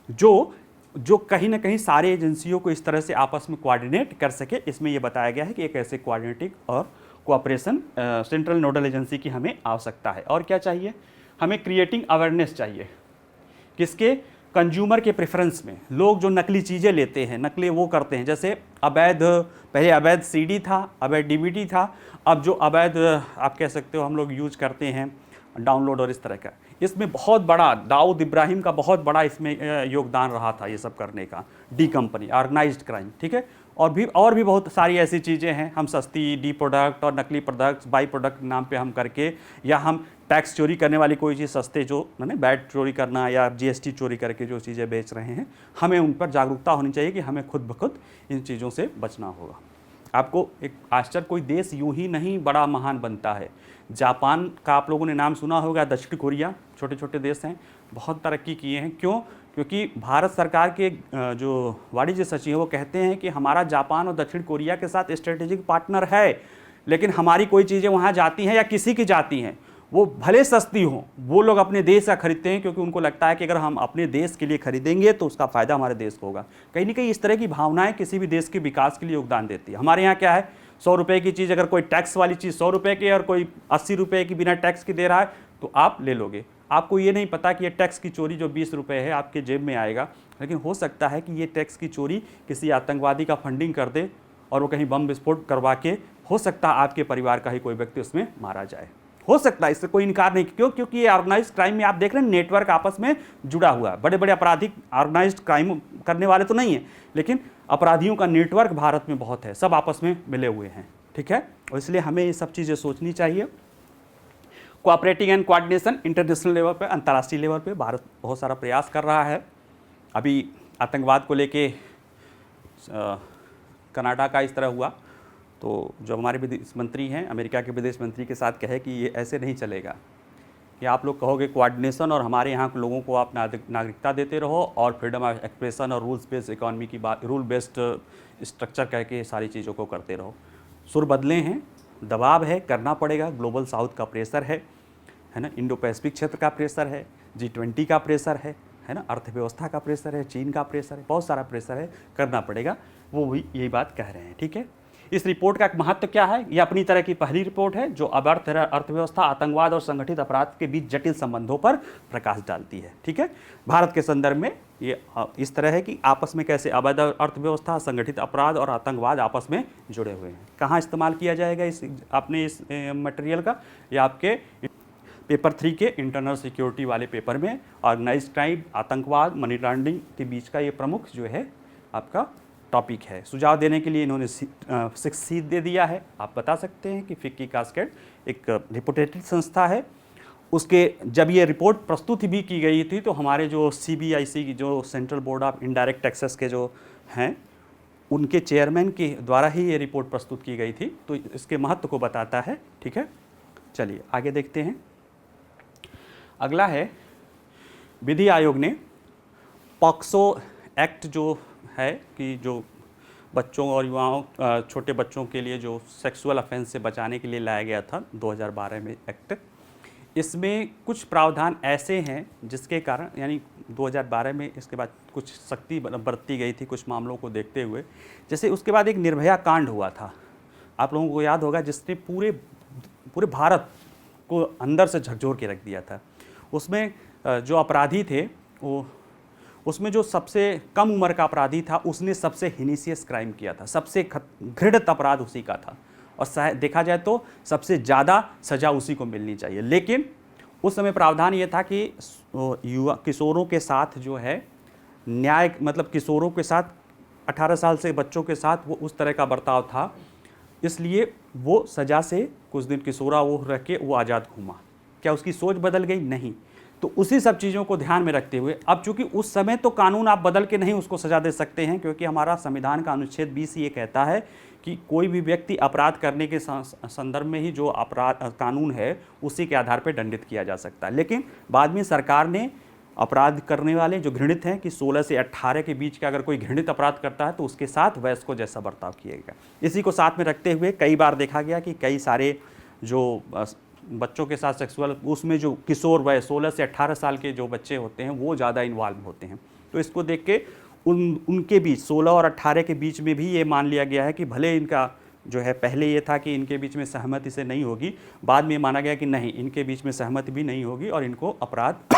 जो कहीं ना कहीं सारे एजेंसियों को इस तरह से आपस में कोऑर्डिनेट कर सके। इसमें यह बताया गया है कि एक ऐसे कोऑर्डिनेटिंग और कोऑपरेशन सेंट्रल नोडल एजेंसी की हमें आवश्यकता है। और क्या चाहिए, हमें क्रिएटिंग अवेयरनेस चाहिए, किसके, कंज्यूमर के प्रेफरेंस में। लोग जो नकली चीज़ें लेते हैं, नकली वो करते हैं, जैसे पहले अवैध CD था, अवैध DVD था, अब जो अवैध आप कह सकते हो हम लोग यूज करते हैं डाउनलोड और इस तरह का, इसमें बहुत बड़ा दाऊद इब्राहिम का बहुत बड़ा इसमें योगदान रहा था, ये सब करने का, डी कंपनी, ऑर्गेनाइज्ड क्राइम। ठीक है, और भी बहुत सारी ऐसी चीज़ें हैं, हम सस्ती डी प्रोडक्ट और नकली प्रोडक्ट्स बाई प्रोडक्ट नाम पे हम करके, या हम टैक्स चोरी करने वाली कोई चीज़ सस्ते, जो मैंने बैट चोरी करना या GST चोरी करके जो चीज़ें बेच रहे हैं, हमें उन पर जागरूकता होनी चाहिए कि हमें खुद ब खुद इन चीज़ों से बचना होगा। आपको एक आश्चर्य, कोई देश यूं ही नहीं बड़ा महान बनता है। जापान का आप लोगों ने नाम सुना होगा, दक्षिण कोरिया, छोटे छोटे देश हैं, बहुत तरक्की किए हैं। क्यों? क्योंकि भारत सरकार के जो वाणिज्य सचिव हैं वो कहते हैं कि हमारा जापान और दक्षिण कोरिया के साथ स्ट्रेटेजिक पार्टनर है, लेकिन हमारी कोई चीज़ें वहाँ जाती हैं या किसी की जाती हैं, वो भले सस्ती हों, वो लोग अपने देश का खरीदते हैं क्योंकि उनको लगता है कि अगर हम अपने देश के लिए खरीदेंगे तो उसका फ़ायदा हमारे देश को होगा। कहीं ना कहीं इस तरह की भावनाएं किसी भी देश के विकास के लिए योगदान देती है। हमारे यहाँ क्या है, 100 रुपये की चीज़, अगर कोई टैक्स वाली चीज़ 100 रुपये की और कोई 80 रुपये की बिना टैक्स की दे रहा है तो आप ले लोगे। आपको ये नहीं पता कि ये टैक्स की चोरी जो 20 रुपये है आपके जेब में आएगा, लेकिन हो सकता है कि ये टैक्स की चोरी किसी आतंकवादी का फंडिंग कर दे और वो कहीं बम विस्फोट करवा के, हो सकता है आपके परिवार का ही कोई व्यक्ति उसमें मारा जाए। हो सकता है, इससे कोई इनकार नहीं। क्यों? क्योंकि ये ऑर्गेनाइज्ड क्राइम में आप देख रहे हैं नेटवर्क आपस में जुड़ा हुआ है। बड़े बड़े आपराधिक ऑर्गेनाइज्ड क्राइम करने वाले तो नहीं है, लेकिन अपराधियों का नेटवर्क भारत में बहुत है, सब आपस में मिले हुए हैं। ठीक है, और इसलिए हमें ये सब चीज़ें सोचनी चाहिए। Cooperating and coordination, international level पे, अंतर्राष्ट्रीय लेवल पे भारत बहुत सारा प्रयास कर रहा है। अभी आतंकवाद को लेके कनाडा का इस तरह हुआ तो जो हमारे विदेश मंत्री हैं, अमेरिका के विदेश मंत्री के साथ कहे कि ये ऐसे नहीं चलेगा, कि आप लोग कहोगे कोऑर्डिनेशन और हमारे यहाँ के लोगों को आप नागरिकता देते रहो और फ्रीडम ऑफ एक्सप्रेशन और रूल्स बेस्ड इकॉनमी की बात, रूल बेस्ड स्ट्रक्चर कह के सारी चीज़ों को करते रहो। सुर बदले हैं, दबाव है, करना पड़ेगा। ग्लोबल साउथ का प्रेशर है ना, इंडो पैसिफिक क्षेत्र का प्रेशर है, G20 का प्रेशर है ना, अर्थव्यवस्था का प्रेशर है, चीन का प्रेशर है, बहुत सारा प्रेशर है, करना पड़ेगा। वो भी यही बात कह रहे हैं। ठीक है, इस रिपोर्ट का महत्व क्या है? ये अपनी तरह की पहली रिपोर्ट है जो अब अर्थव्यवस्था, आतंकवाद और संगठित अपराध के बीच जटिल संबंधों पर प्रकाश डालती है। ठीक है, भारत के संदर्भ में ये इस तरह है कि आपस में कैसे अवैध अर्थव्यवस्था, संगठित अपराध और आतंकवाद आपस में जुड़े हुए हैं। कहाँ इस्तेमाल किया जाएगा इस मटेरियल का? या आपके पेपर 3 के इंटरनल सिक्योरिटी वाले पेपर में ऑर्गेनाइज्ड क्राइम, आतंकवाद, मनी लॉन्ड्रिंग के बीच का ये प्रमुख जो है आपका टॉपिक है। सुझाव देने के लिए इन्होंने 6 दे दिया है। आप बता सकते हैं कि फिक्की कास्केड एक रिपोर्टेड संस्था है। उसके जब ये रिपोर्ट प्रस्तुत भी की गई थी तो हमारे जो CBIC की जो central board of indirect taxes के जो हैं, उनके चेयरमैन के द्वारा ही ये रिपोर्ट प्रस्तुत की गई थी, तो इसके महत्व को बताता है। ठीक है, चलिए आगे देखते हैं। अगला है, विधि आयोग ने पॉक्सो एक्ट जो है कि जो बच्चों और युवाओं, छोटे बच्चों के लिए जो सेक्सुअल ऑफेंस से बचाने के लिए लाया गया था 2012 में एक्ट, इसमें कुछ प्रावधान ऐसे हैं जिसके कारण, यानी 2012 में इसके बाद कुछ सख्ती बरती गई थी कुछ मामलों को देखते हुए। जैसे उसके बाद एक निर्भया कांड हुआ था, आप लोगों को याद होगा, जिसने पूरे भारत को अंदर से झकझोर के रख दिया था। उसमें जो अपराधी थे, वो उसमें जो सबसे कम उम्र का अपराधी था उसने सबसे हिनीशियस क्राइम किया था, सबसे घृणित अपराध उसी का था, और देखा जाए तो सबसे ज़्यादा सज़ा उसी को मिलनी चाहिए। लेकिन उस समय प्रावधान ये था कि युवा किशोरों के साथ जो है न्याय, मतलब किशोरों के साथ 18 साल से बच्चों के साथ वो उस तरह का बर्ताव था, इसलिए वो सज़ा से कुछ दिन किशोरा वो रह के वो आज़ाद घूमा। क्या उसकी सोच बदल गई? नहीं। तो उसी सब चीज़ों को ध्यान में रखते हुए, अब चूंकि उस समय तो कानून आप बदल के नहीं उसको सज़ा दे सकते हैं, क्योंकि हमारा संविधान का अनुच्छेद 20 ये कहता है कि कोई भी व्यक्ति अपराध करने के संदर्भ में ही जो अपराध कानून है उसी के आधार पर दंडित किया जा सकता है। लेकिन बाद में सरकार ने अपराध करने वाले जो घृणित हैं कि 16 से 18 के बीच का अगर कोई घृणित अपराध करता है तो उसके साथ वयस्कों जैसा बर्ताव किएगा। इसी को साथ में रखते हुए कई बार देखा गया कि कई सारे जो बच्चों के साथ सेक्सुअल, उसमें जो किशोर वय 16 से 18 साल के जो बच्चे होते हैं वो ज़्यादा इन्वॉल्व होते हैं। तो इसको देख के उनके बीच 16 और 18 के बीच में भी ये मान लिया गया है कि भले इनका जो है, पहले ये था कि इनके बीच में सहमति से नहीं होगी, बाद में माना गया कि नहीं, इनके बीच में सहमति भी नहीं होगी और इनको अपराध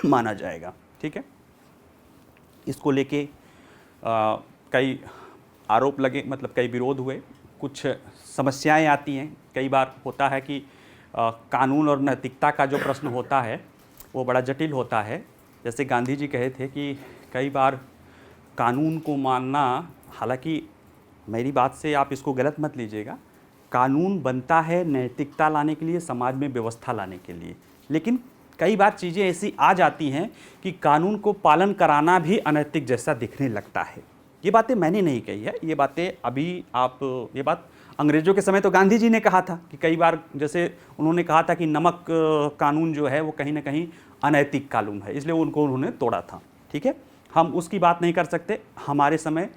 माना जाएगा। ठीक है, इसको लेके कई आरोप लगे, मतलब कई विरोध हुए, कुछ समस्याएं आती हैं। कई बार होता है कि कानून और नैतिकता का जो प्रश्न होता है वो बड़ा जटिल होता है। जैसे गांधी जी कहे थे कि कई बार कानून को मानना, हालांकि मेरी बात से आप इसको गलत मत लीजिएगा, कानून बनता है नैतिकता लाने के लिए, समाज में व्यवस्था लाने के लिए, लेकिन कई बार चीज़ें ऐसी आ जाती हैं कि कानून को पालन कराना भी अनैतिक जैसा दिखने लगता है। ये बातें मैंने नहीं कही है, ये बातें अभी आप, ये बात अंग्रेज़ों के समय तो गांधी जी ने कहा था कि कई बार, जैसे उन्होंने कहा था कि नमक कानून जो है वो कहीं ना कहीं अनैतिक कानून है, इसलिए उनको उन्होंने तोड़ा था। ठीक है, हम उसकी बात नहीं कर सकते। हमारे समय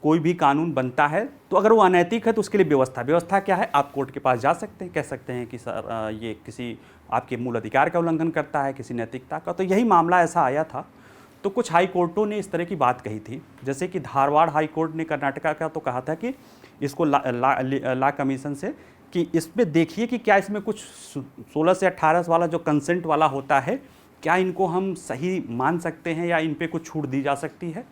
कोई भी कानून बनता है तो अगर वो अनैतिक है तो उसके लिए व्यवस्था क्या है, आप कोर्ट के पास जा सकते हैं, कह सकते हैं कि सर ये किसी आपके मूल अधिकार का उल्लंघन करता है, किसी नैतिकता का। तो यही मामला ऐसा आया था, तो कुछ हाई कोर्टों ने इस तरह की बात कही थी। जैसे कि धारवाड़ हाई कोर्ट ने कर्नाटका का तो कहा था कि इसको ला कमीशन से कि इसमें देखिए कि क्या इसमें कुछ 16 से 18 वाला जो कंसेंट वाला होता है, क्या इनको हम सही मान सकते हैं या इन पे कुछ छूट दी जा सकती है।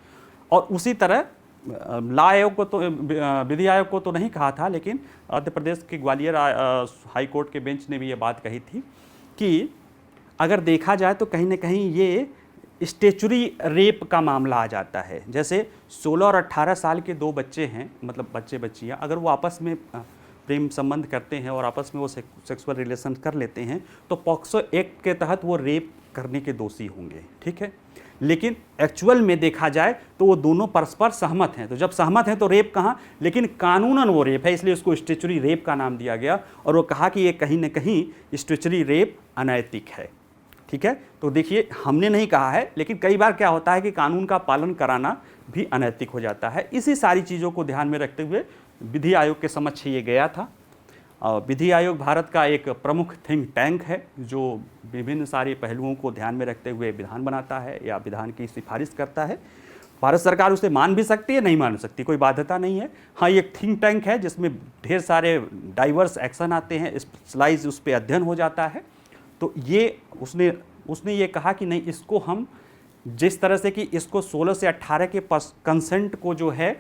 और उसी तरह ला आयोग को तो विधि आयोग को तो नहीं कहा था, लेकिन मध्य प्रदेश के ग्वालियर हाई कोर्ट के बेंच ने भी ये बात कही थी कि अगर देखा जाए तो कहीं ना कहीं ये स्टेचुरी रेप का मामला आ जाता है। जैसे 16 और 18 साल के दो बच्चे हैं, मतलब बच्चे बच्चियाँ, अगर वो आपस में प्रेम संबंध करते हैं और आपस में वो सेक्सुअल रिलेशन कर लेते हैं तो पॉक्सो एक्ट के तहत वो रेप करने के दोषी होंगे, ठीक है। लेकिन एक्चुअल में देखा जाए तो वो दोनों परस्पर सहमत हैं, तो जब सहमत हैं तो रेप कहाँ, लेकिन कानूनन वो रेप है, इसलिए उसको स्टेचुरी रेप का नाम दिया गया। और वो कहा कि ये कहीं ना कहीं स्टेचुरी रेप अनैतिक है, ठीक है। तो देखिए, हमने नहीं कहा है, लेकिन कई बार क्या होता है कि कानून का पालन कराना भी अनैतिक हो जाता है। इसी सारी चीज़ों को ध्यान में रखते हुए विधि आयोग के समक्ष ये गया था। विधि आयोग भारत का एक प्रमुख थिंक टैंक है जो विभिन्न सारे पहलुओं को ध्यान में रखते हुए विधान बनाता है या विधान की सिफारिश करता है। भारत सरकार उसे मान भी सकती है, नहीं मान सकती, कोई बाध्यता नहीं है। हाँ, ये एक थिंक टैंक है जिसमें ढेर सारे डाइवर्स एक्शन आते हैं, स्पेशलाइज उस पर अध्ययन हो जाता है। तो ये उसने ये कहा कि नहीं, इसको हम जिस तरह से कि इसको 16 से 18 के कंसेंट को जो है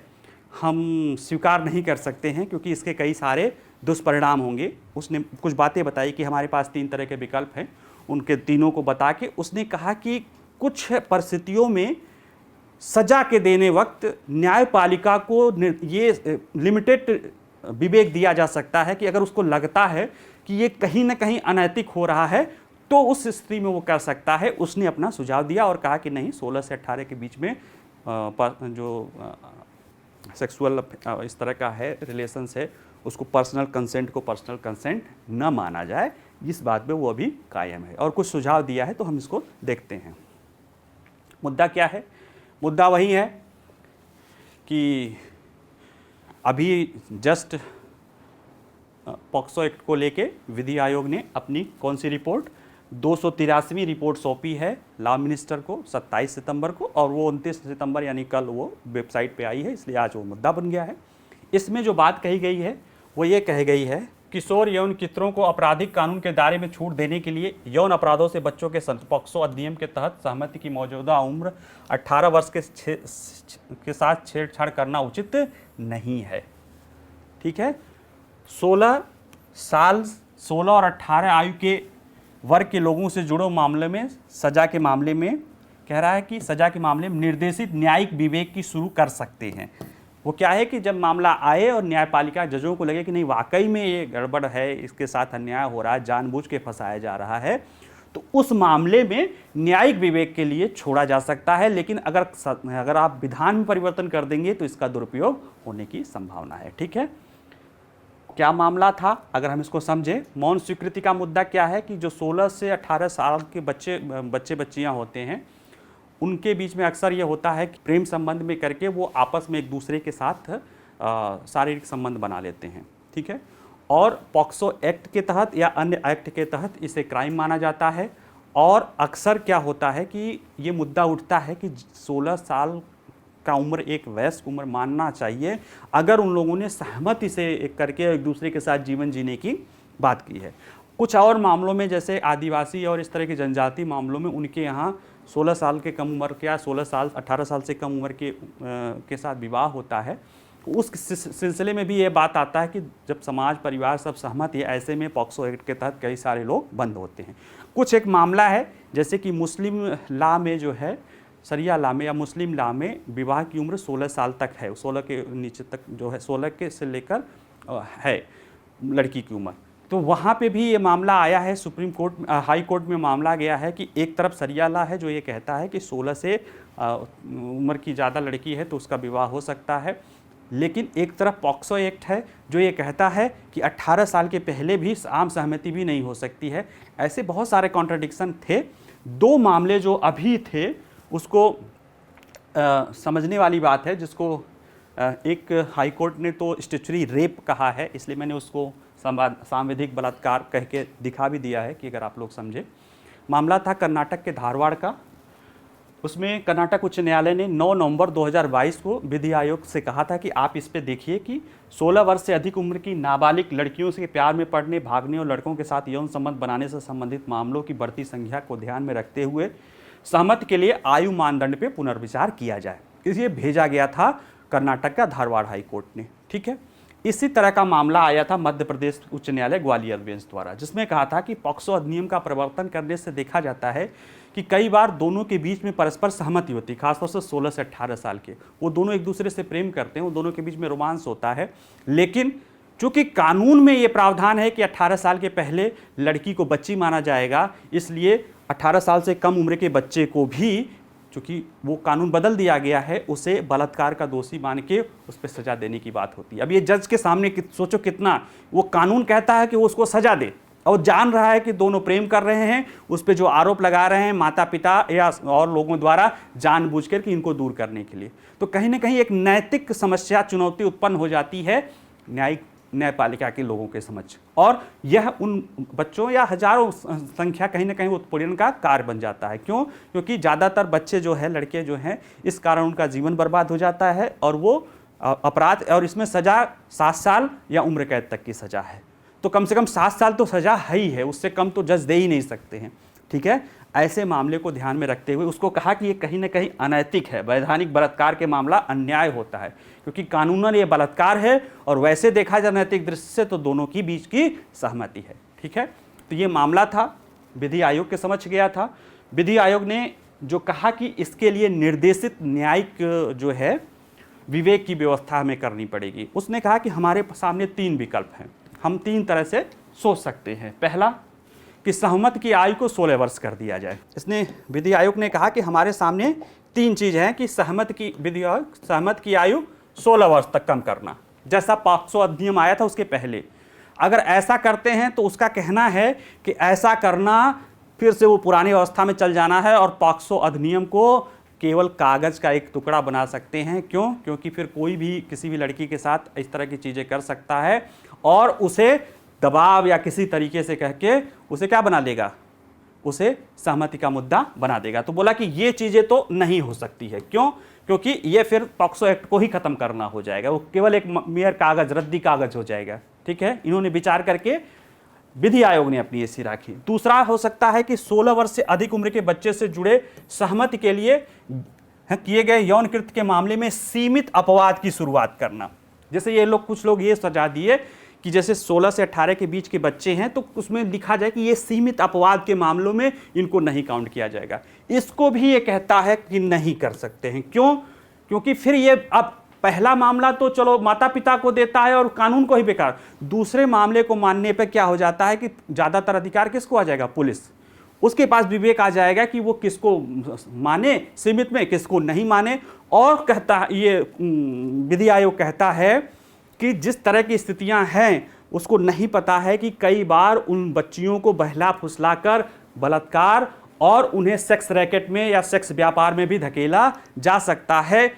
हम स्वीकार नहीं कर सकते हैं क्योंकि इसके कई सारे दुष्परिणाम होंगे। उसने कुछ बातें बताई कि हमारे पास 3 तरह के विकल्प हैं, उनके तीनों को बता के उसने कहा कि कुछ परिस्थितियों में सजा के देने वक्त न्यायपालिका को ये लिमिटेड विवेक दिया जा सकता है कि अगर उसको लगता है कि ये कहीं ना कहीं अनैतिक हो रहा है तो उस स्थिति में वो कर सकता है। उसने अपना सुझाव दिया और कहा कि नहीं, 16 से 18 के बीच में जो सेक्सुअल इस तरह का है रिलेशंस है, उसको पर्सनल कंसेंट को पर्सनल कंसेंट न माना जाए। इस बात पे वो अभी कायम है और कुछ सुझाव दिया है, तो हम इसको देखते हैं। मुद्दा क्या है? मुद्दा वही है कि अभी जस्ट पॉक्सो एक्ट को लेके विधि आयोग ने अपनी कौन सी रिपोर्ट 283वीं रिपोर्ट सौंपी है लॉ मिनिस्टर को 27 सितंबर को, और वो 29 सितंबर यानी कल वो वेबसाइट पे आई है, इसलिए आज वो मुद्दा बन गया है। इसमें जो बात कही गई है वो ये कही गई है, किशोर यौन चित्रों को आपराधिक कानून के दायरे में छूट देने के लिए यौन अपराधों से बच्चों के पॉक्सो अधिनियम के तहत सहमति की मौजूदा उम्र 18 वर्ष के साथ छेड़छाड़ करना उचित नहीं है, ठीक है। 16 और 18 आयु के वर्ग के लोगों से जुड़े मामले में सजा के मामले में कह रहा है कि सजा के मामले में निर्देशित न्यायिक विवेक की शुरू कर सकते हैं। वो क्या है कि जब मामला आए और न्यायपालिका जजों को लगे कि नहीं, वाकई में ये गड़बड़ है, इसके साथ अन्याय हो रहा है, जानबूझ के फंसाया जा रहा है, तो उस मामले में न्यायिक विवेक के लिए छोड़ा जा सकता है। लेकिन अगर आप विधान में परिवर्तन कर देंगे तो इसका दुरुपयोग होने की संभावना है, ठीक है। क्या मामला था अगर हम इसको समझें? मौन स्वीकृति का मुद्दा क्या है कि जो 16 से 18 साल के बच्चे बच्चियां होते हैं, उनके बीच में अक्सर ये होता है कि प्रेम संबंध में करके वो आपस में एक दूसरे के साथ शारीरिक संबंध बना लेते हैं, ठीक है। और पॉक्सो एक्ट के तहत या अन्य एक्ट के तहत इसे क्राइम माना जाता है। और अक्सर क्या होता है कि ये मुद्दा उठता है कि 16 साल का उम्र एक वयस्क उम्र मानना चाहिए अगर उन लोगों ने सहमति से करके एक दूसरे के साथ जीवन जीने की बात की है। कुछ और मामलों में जैसे आदिवासी और इस तरह के जनजाति मामलों में उनके यहाँ 16 साल के कम उम्र क्या 18 साल से कम उम्र के साथ विवाह होता है। उस सिलसिले में भी ये बात आता है कि जब समाज परिवार सब सहमत है, ऐसे में पॉक्सो एक्ट के तहत कई सारे लोग बंद होते हैं। कुछ एक मामला है जैसे कि मुस्लिम लॉ में जो है, शरिया लॉ में या मुस्लिम लॉ में विवाह की उम्र 16 साल तक है, 16 के नीचे तक जो है 16 के से लेकर है लड़की की उम्र। तो वहाँ पे भी ये मामला आया है, सुप्रीम कोर्ट हाई कोर्ट में मामला गया है कि एक तरफ शरिया लॉ है जो ये कहता है कि 16 से उम्र की ज़्यादा लड़की है तो उसका विवाह हो सकता है, लेकिन एक तरफ पॉक्सो एक्ट है जो ये कहता है कि 18 साल के पहले भी आम सहमति भी नहीं हो सकती है। ऐसे बहुत सारे कॉन्ट्रडिक्शन थे। 2 मामले जो अभी थे उसको समझने वाली बात है, जिसको एक हाई कोर्ट ने तो स्टैच्यूटरी रेप कहा है, इसलिए मैंने उसको सांविधिक बलात्कार कह के दिखा भी दिया है कि अगर आप लोग समझे। मामला था कर्नाटक के धारवाड़ का। उसमें कर्नाटक उच्च न्यायालय ने 9 नवंबर 2022 को विधि आयोग से कहा था कि आप इस पे देखिए कि 16 वर्ष से अधिक उम्र की नाबालिग लड़कियों से प्यार में पड़ने, भागने और लड़कों के साथ यौन संबंध बनाने से संबंधित मामलों की बढ़ती संख्या को ध्यान में रखते हुए सहमति के लिए आयु मानदंड पे पुनर्विचार किया जाए। इसलिए भेजा गया था कर्नाटक का धारवाड़ हाई कोर्ट ने। ठीक है, इसी तरह का मामला आया था मध्य प्रदेश उच्च न्यायालय ग्वालियर बेंच द्वारा, जिसमें कहा था कि पॉक्सो अधिनियम का प्रवर्तन करने से देखा जाता है कि कई बार दोनों के बीच में परस्पर सहमति होती है, खासतौर से 16 से 18 साल के। वो दोनों एक दूसरे से प्रेम करते हैं, वो दोनों के बीच में रोमांस होता है, लेकिन चूंकि कानून में ये प्रावधान है कि 18 साल के पहले लड़की को बच्ची माना जाएगा, इसलिए 18 साल से कम उम्र के बच्चे को भी, चूंकि वो कानून बदल दिया गया है, उसे बलात्कार का दोषी मान के उस पर सजा देने की बात होती है। अब ये जज के सामने सोचो कितना, वो कानून कहता है कि वो उसको सजा दे और जान रहा है कि दोनों प्रेम कर रहे हैं, उस पर जो आरोप लगा रहे हैं माता पिता या और लोगों द्वारा जानबूझकर कि इनको दूर करने के लिए, तो कहीं ना कहीं एक नैतिक समस्या, चुनौती उत्पन्न हो जाती है न्यायपालिका के लोगों के समझ, और यह उन बच्चों या हजारों संख्या कहीं ना कहीं उत्पीड़न का कार्य बन जाता है। क्यों? क्योंकि ज़्यादातर बच्चे जो है, लड़के जो हैं, इस कारण उनका जीवन बर्बाद हो जाता है और वो अपराध, और इसमें सज़ा 7 साल या उम्र कैद तक की सज़ा है। तो कम से कम 7 साल तो सज़ा है ही है, उससे कम तो जज दे ही नहीं सकते हैं। ठीक है, ऐसे मामले को ध्यान में रखते हुए उसको कहा कि ये कहीं ना कहीं अनैतिक है, वैधानिक बलात्कार के मामला अन्याय होता है, क्योंकि कानूनन ये बलात्कार है और वैसे देखा जाए नैतिक दृष्टि से तो दोनों की बीच की सहमति है। ठीक है, तो ये मामला था, विधि आयोग के समक्ष गया था। विधि आयोग ने जो कहा कि इसके लिए निर्देशित न्यायिक जो है विवेक की व्यवस्था हमें करनी पड़ेगी। उसने कहा कि हमारे सामने 3 विकल्प हैं, हम 3 तरह से सोच सकते हैं। पहला कि सहमति की आयु को 16 वर्ष कर दिया जाए। इसने विधि आयोग ने कहा कि हमारे सामने 3 चीज़ हैं कि सहमति की आयु 16 वर्ष तक कम करना, जैसा पॉक्सो अधिनियम आया था उसके पहले। अगर ऐसा करते हैं तो उसका कहना है कि ऐसा करना फिर से वो पुरानी अवस्था में चल जाना है और पॉक्सो अधिनियम को केवल कागज़ का एक टुकड़ा बना सकते हैं। क्यों? क्योंकि फिर कोई भी किसी भी लड़की के साथ इस तरह की चीज़ें कर सकता है और उसे दबाव या किसी तरीके से कह के उसे क्या बना देगा, उसे सहमति का मुद्दा बना देगा। तो बोला कि ये चीज़ें तो नहीं हो सकती है। क्यों? क्योंकि ये फिर पॉक्सो एक्ट को ही खत्म करना हो जाएगा, वो केवल एक मेयर कागज़, रद्दी कागज़ हो जाएगा। ठीक है, इन्होंने विचार करके विधि आयोग ने अपनी ऐसी राखी। दूसरा हो सकता है कि 16 वर्ष से अधिक उम्र के बच्चे से जुड़े सहमति के लिए किए गए यौन कृत्य के मामले में सीमित अपवाद की शुरुआत करना। जैसे ये लोग, कुछ लोग ये सजा दिए कि जैसे 16 से 18 के बीच के बच्चे हैं तो उसमें लिखा जाए कि ये सीमित अपवाद के मामलों में इनको नहीं काउंट किया जाएगा। इसको भी ये कहता है कि नहीं कर सकते हैं। क्यों? क्योंकि फिर ये, अब पहला मामला तो चलो माता पिता को देता है और कानून को ही बेकार, दूसरे मामले को मानने पे क्या हो जाता है कि ज़्यादातर अधिकार किसको आ जाएगा, पुलिस। उसके पास विवेक आ जाएगा कि वो किसको माने सीमित में, किसको नहीं माने। और कहता है ये विधि आयोग कहता है कि जिस तरह की स्थितियां हैं उसको नहीं पता है कि कई बार उन बच्चियों को बहला फुसला कर बलात्कार और उन्हें सेक्स रैकेट में या सेक्स व्यापार में भी धकेला जा सकता है,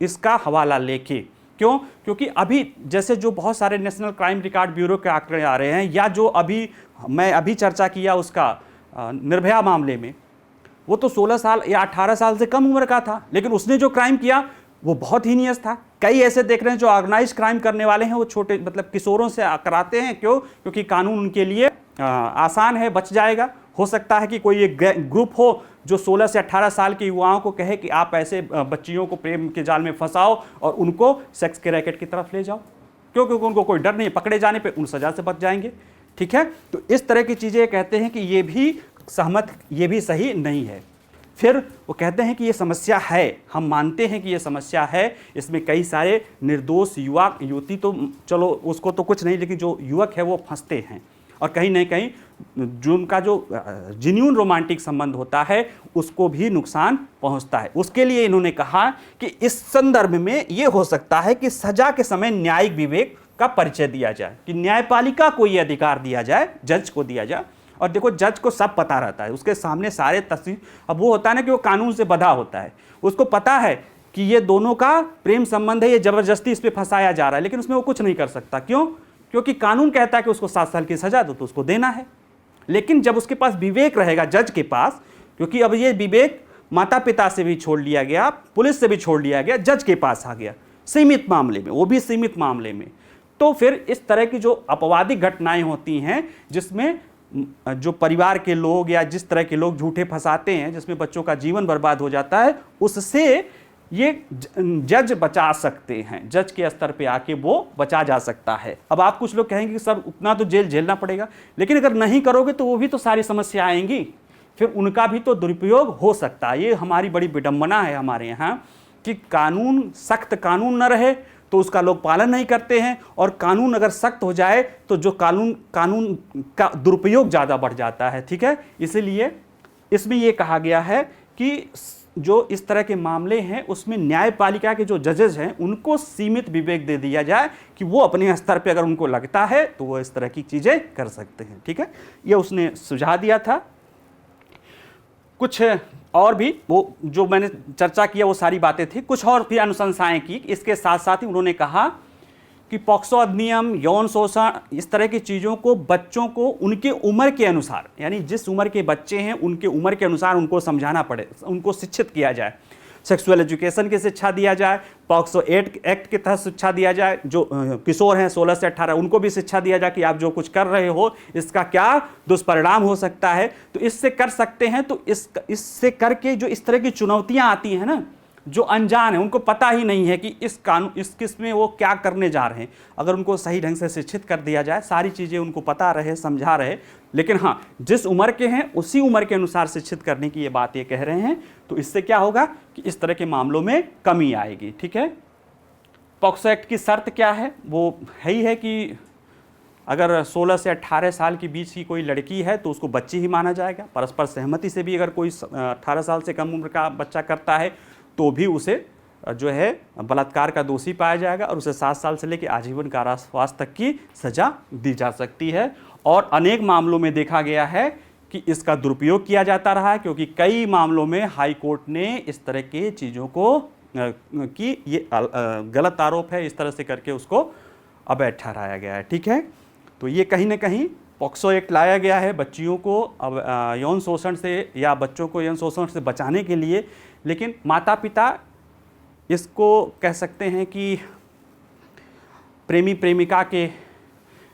इसका हवाला लेके। क्यों? क्योंकि अभी जैसे जो बहुत सारे नेशनल क्राइम रिकॉर्ड ब्यूरो के आंकड़े आ रहे हैं, या जो अभी मैं अभी चर्चा किया उसका निर्भया मामले में, वो तो 16 साल या 18 साल से कम उम्र का था, लेकिन उसने जो क्राइम किया वो बहुत हीनियस था। कई ऐसे देख रहे हैं जो ऑर्गेनाइज क्राइम करने वाले हैं, वो छोटे मतलब किशोरों से कराते हैं। क्यों? क्योंकि कानून उनके लिए आसान है, बच जाएगा। हो सकता है कि कोई एक ग्रुप हो जो 16 से 18 साल के युवाओं को कहे कि आप ऐसे बच्चियों को प्रेम के जाल में फंसाओ और उनको सेक्स के रैकेट की तरफ ले जाओ। क्यों? क्योंकि उनको कोई डर नहीं, पकड़े जाने पे उन सज़ा से बच जाएंगे। ठीक है, तो इस तरह की चीज़ें कहते हैं कि ये भी सहमत, ये भी सही नहीं है। फिर वो कहते हैं कि ये समस्या है, हम मानते हैं कि ये समस्या है, इसमें कई सारे निर्दोष युवा युवती, तो चलो उसको तो कुछ नहीं, लेकिन जो युवक है वो फंसते हैं और कहीं ना कहीं जो उनका जो जेन्युइन रोमांटिक संबंध होता है उसको भी नुकसान पहुंचता है। उसके लिए इन्होंने कहा कि इस संदर्भ में ये हो सकता है कि सजा के समय न्यायिक विवेक का परिचय दिया जाए, कि न्यायपालिका को ये अधिकार दिया जाए, जज को दिया जाए। और देखो, जज को सब पता रहता है, उसके सामने सारे तस्वीर, अब वो होता है ना कि वो कानून से बंधा होता है, उसको पता है कि ये दोनों का प्रेम संबंध है, ये जबरदस्ती इस पे फंसाया जा रहा है, लेकिन उसमें वो कुछ नहीं कर सकता। क्यों? क्योंकि कानून कहता है कि उसको 7 साल की सजा दो, तो उसको देना है। लेकिन जब उसके पास विवेक रहेगा, जज के पास, क्योंकि अब ये विवेक माता पिता से भी छोड़ लिया गया, पुलिस से भी छोड़ लिया गया, जज के पास आ गया, सीमित मामले में, वो भी सीमित मामले में, तो फिर इस तरह की जो अपवादिक घटनाएं होती हैं, जिसमें जो परिवार के लोग या जिस तरह के लोग झूठे फंसाते हैं, जिसमें बच्चों का जीवन बर्बाद हो जाता है, उससे ये जज बचा सकते हैं। जज के स्तर पे आके वो बचा जा सकता है। अब आप कुछ लोग कहेंगे कि सर उतना तो जेल झेलना पड़ेगा, लेकिन अगर नहीं करोगे तो वो भी तो सारी समस्या आएंगी, फिर उनका भी तो दुरुपयोग हो सकता है। ये हमारी बड़ी विडंबना है हमारे यहाँ कि कानून, सख्त कानून न रहे तो उसका लोग पालन नहीं करते हैं, और कानून अगर सख्त हो जाए तो जो कानून का दुरुपयोग ज़्यादा बढ़ जाता है। ठीक है, इसीलिए इसमें यह कहा गया है कि जो इस तरह के मामले हैं उसमें न्यायपालिका के जो जजेस हैं उनको सीमित विवेक दे दिया जाए कि वो अपने स्तर पे अगर उनको लगता है तो वो इस तरह की चीज़ें कर सकते हैं। ठीक है, ये उसने सुझाव दिया था। कुछ और भी वो जो मैंने चर्चा किया वो सारी बातें थी, कुछ और भी अनुशंसाएं की। इसके साथ साथ ही उन्होंने कहा कि पॉक्सो अधिनियम, यौन शोषण, इस तरह की चीज़ों को बच्चों को उनके उम्र के अनुसार, यानी जिस उम्र के बच्चे हैं उनके उम्र के अनुसार उनको समझाना पड़े, उनको शिक्षित किया जाए। सेक्सुअल एजुकेशन की शिक्षा दिया जाए, पॉक्सो एक्ट के तहत शिक्षा दिया जाए, जो किशोर हैं 16 से 18 उनको भी शिक्षा दिया जाए कि आप जो कुछ कर रहे हो इसका क्या दुष्परिणाम हो सकता है। तो इससे कर सकते हैं, तो इससे करके जो इस तरह की चुनौतियां आती हैं ना, जो अनजान है, उनको पता ही नहीं है कि इस कानून इस किस में वो क्या करने जा रहे हैं, अगर उनको सही ढंग से शिक्षित कर दिया जाए, सारी चीज़ें उनको पता रहे, समझा रहे, लेकिन हाँ जिस उम्र के हैं उसी उम्र के अनुसार शिक्षित करने की ये बात ये कह रहे हैं, तो इससे क्या होगा कि इस तरह के मामलों में कमी आएगी। ठीक है, पॉक्सो एक्ट की शर्त क्या है? वो है ही है कि अगर 16 से 18 साल के बीच की कोई लड़की है तो उसको बच्ची ही माना जाएगा। परस्पर सहमति से भी अगर कोई 18 साल से कम उम्र का बच्चा करता है तो भी उसे जो है बलात्कार का दोषी पाया जाएगा और उसे 7 साल से लेकर आजीवन कारावास तक की सजा दी जा सकती है। और अनेक मामलों में देखा गया है कि इसका दुरुपयोग किया जाता रहा है, क्योंकि कई मामलों में हाई कोर्ट ने इस तरह की चीज़ों को कि ये गलत आरोप है, इस तरह से करके उसको अवैध ठहराया गया है। ठीक है, तो ये कहीं ना कहीं पॉक्सो एक्ट लाया गया है बच्चियों को यौन शोषण से या बच्चों को यौन शोषण से बचाने के लिए, लेकिन माता पिता इसको कह सकते हैं कि प्रेमी प्रेमिका के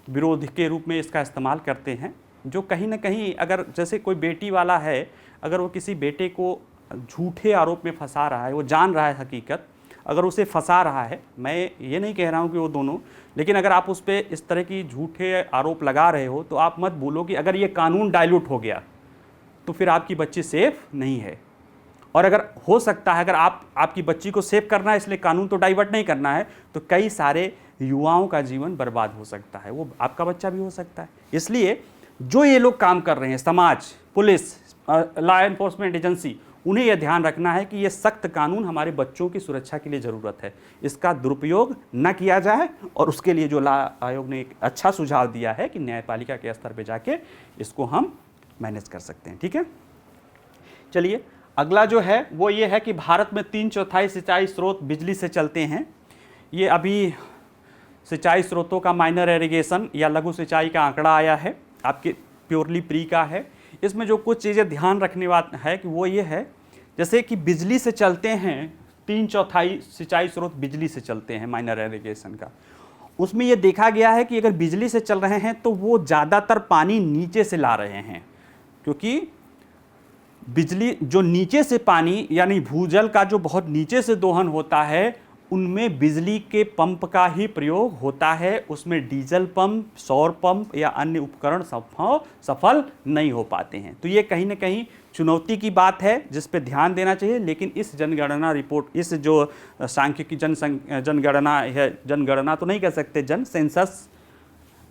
विरोध के रूप में इसका इस्तेमाल करते हैं, जो कहीं ना कहीं अगर जैसे कोई बेटी वाला है, अगर वो किसी बेटे को झूठे आरोप में फंसा रहा है, वो जान रहा है हकीकत, अगर उसे फंसा रहा है, मैं ये नहीं कह रहा हूँ कि वो दोनों, लेकिन अगर आप उस पर इस तरह की झूठे आरोप लगा रहे हो तो आप मत बोलो कि अगर ये कानून डाइल्यूट हो गया तो फिर आपकी बच्ची सेफ नहीं है। और अगर हो सकता है, अगर आपकी बच्ची को सेव करना है इसलिए कानून तो डाइवर्ट नहीं करना है, तो कई सारे युवाओं का जीवन बर्बाद हो सकता है, वो आपका बच्चा भी हो सकता है। इसलिए जो ये लोग काम कर रहे हैं, समाज, पुलिस, लॉ एनफोर्समेंट एजेंसी, उन्हें यह ध्यान रखना है कि ये सख्त कानून हमारे बच्चों की सुरक्षा के लिए ज़रूरत है, इसका दुरुपयोग न किया जाए। और उसके लिए जो लॉ आयोग ने एक अच्छा सुझाव दिया है कि न्यायपालिका के स्तर पर जाके इसको हम मैनेज कर सकते हैं। ठीक है, चलिए अगला जो है वो ये है कि भारत में 3/4 सिंचाई स्रोत बिजली से चलते हैं। ये अभी सिंचाई स्रोतों का माइनर इरिगेशन या लघु सिंचाई का आंकड़ा आया है, आपके प्योरली प्री का है। इसमें जो कुछ चीज़ें ध्यान रखने वाला है कि वो ये है, जैसे कि बिजली से चलते हैं, 3/4 सिंचाई स्रोत बिजली से चलते हैं माइनर इरिगेशन का। उसमें ये देखा गया है कि अगर बिजली से चल रहे हैं तो वो ज़्यादातर पानी नीचे से ला रहे हैं, क्योंकि बिजली जो नीचे से पानी यानी भूजल का जो बहुत नीचे से दोहन होता है, उनमें बिजली के पंप का ही प्रयोग होता है। उसमें डीजल पंप, सौर पंप या अन्य उपकरण सफल नहीं हो पाते हैं। तो ये कहीं ना कहीं चुनौती की बात है जिस पे ध्यान देना चाहिए। लेकिन इस जनगणना रिपोर्ट, इस जो सांख्यिकी जनगणना है, जनगणना तो नहीं कह सकते, जन सेंसस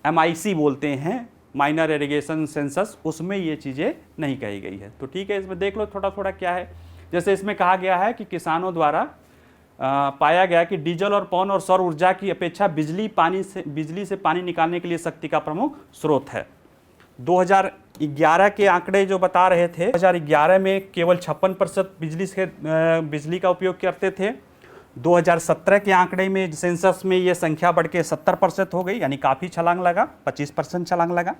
MIC बोलते हैं, माइनर इरिगेशन सेंसस, उसमें ये चीज़ें नहीं कही गई है। तो ठीक है, इसमें देख लो थोड़ा थोड़ा क्या है। जैसे इसमें कहा गया है कि किसानों द्वारा पाया गया कि डीजल और पवन और सौर ऊर्जा की अपेक्षा बिजली से पानी निकालने के लिए शक्ति का प्रमुख स्रोत है। 2011 के आंकड़े जो बता रहे थे, 2011 में केवल 56% बिजली का उपयोग करते थे 2017 के आंकड़े में सेंसस में ये संख्या बढ़ के 70% हो गई, यानी काफ़ी छलांग लगा, 25% छलांग लगा।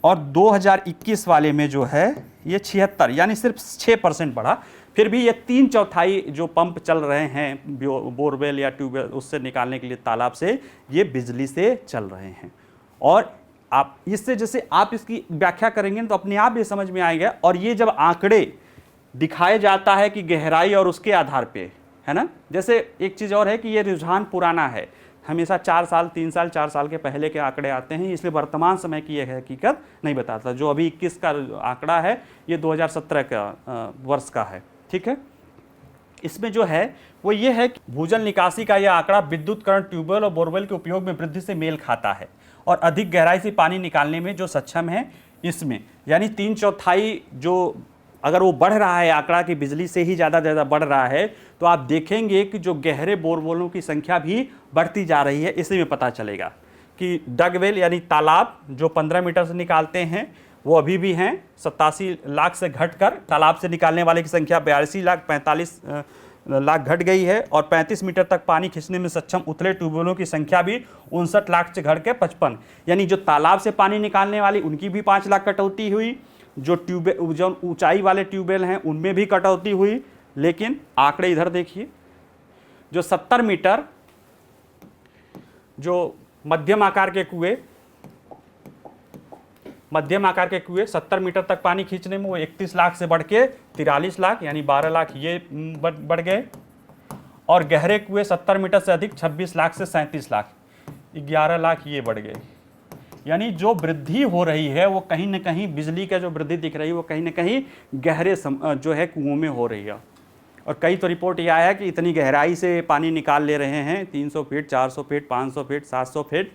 और 2021 वाले में जो है ये 76, यानी सिर्फ 6% बढ़ा। फिर भी ये 3/4 जो पंप चल रहे हैं बोरवेल या ट्यूबवेल उससे निकालने के लिए तालाब से, ये बिजली से चल रहे हैं। और आप इससे जैसे आप इसकी व्याख्या करेंगे तो अपने आप ये समझ में आएगा। और ये जब आंकड़े दिखाया जाता है कि गहराई और उसके आधार पे, है ना, जैसे एक चीज़ और है कि ये रुझान पुराना है, हमेशा 4 साल 3 साल 4 साल के पहले के आंकड़े आते हैं, इसलिए वर्तमान समय की यह हकीकत नहीं बताता। जो अभी 21 का आंकड़ा है ये 2017 का वर्ष का है, ठीक है। इसमें जो है वो ये है कि भूजल निकासी का यह आंकड़ा विद्युतकरण ट्यूबवेल और बोरवेल के उपयोग में वृद्धि से मेल खाता है और अधिक गहराई से पानी निकालने में जो सक्षम है इसमें, यानी 3/4 जो अगर वो बढ़ रहा है आंकड़ा कि बिजली से ही ज़्यादा बढ़ रहा है, तो आप देखेंगे कि जो गहरे बोरवेलों की संख्या भी बढ़ती जा रही है। इसी में पता चलेगा कि डगवेल यानी तालाब जो 15 मीटर से निकालते हैं वो अभी भी हैं 87 लाख से घटकर तालाब से निकालने वाले की संख्या 42 लाख घट गई है। और 35 मीटर तक पानी खींचने में सक्षम उथले ट्यूबवेलों की संख्या भी 59 लाख से घट के 55, यानी जो तालाब से पानी निकालने वाली उनकी भी 5 लाख कटौती हुई, जो ट्यूबवेल जो ऊंचाई वाले ट्यूबवेल हैं उनमें भी कटौती हुई। लेकिन आंकड़े इधर देखिए, जो 70 मीटर जो मध्यम आकार के कुएं 70 मीटर तक पानी खींचने में वो 31 लाख से बढ़ के 43 लाख, यानी 12 लाख ये बढ़ गए। और गहरे कुएं 70 मीटर से अधिक 26 लाख से 37 लाख, 11 लाख ये बढ़ गए। यानी जो वृद्धि हो रही है वो कहीं ना कहीं बिजली का जो वृद्धि दिख रही है वो कहीं ना कहीं गहरे जो है कुओं में हो रही है। और कई तो रिपोर्ट ये आया है कि इतनी गहराई से पानी निकाल ले रहे हैं 300 फीट 400 फीट 500 फीट 700 फीट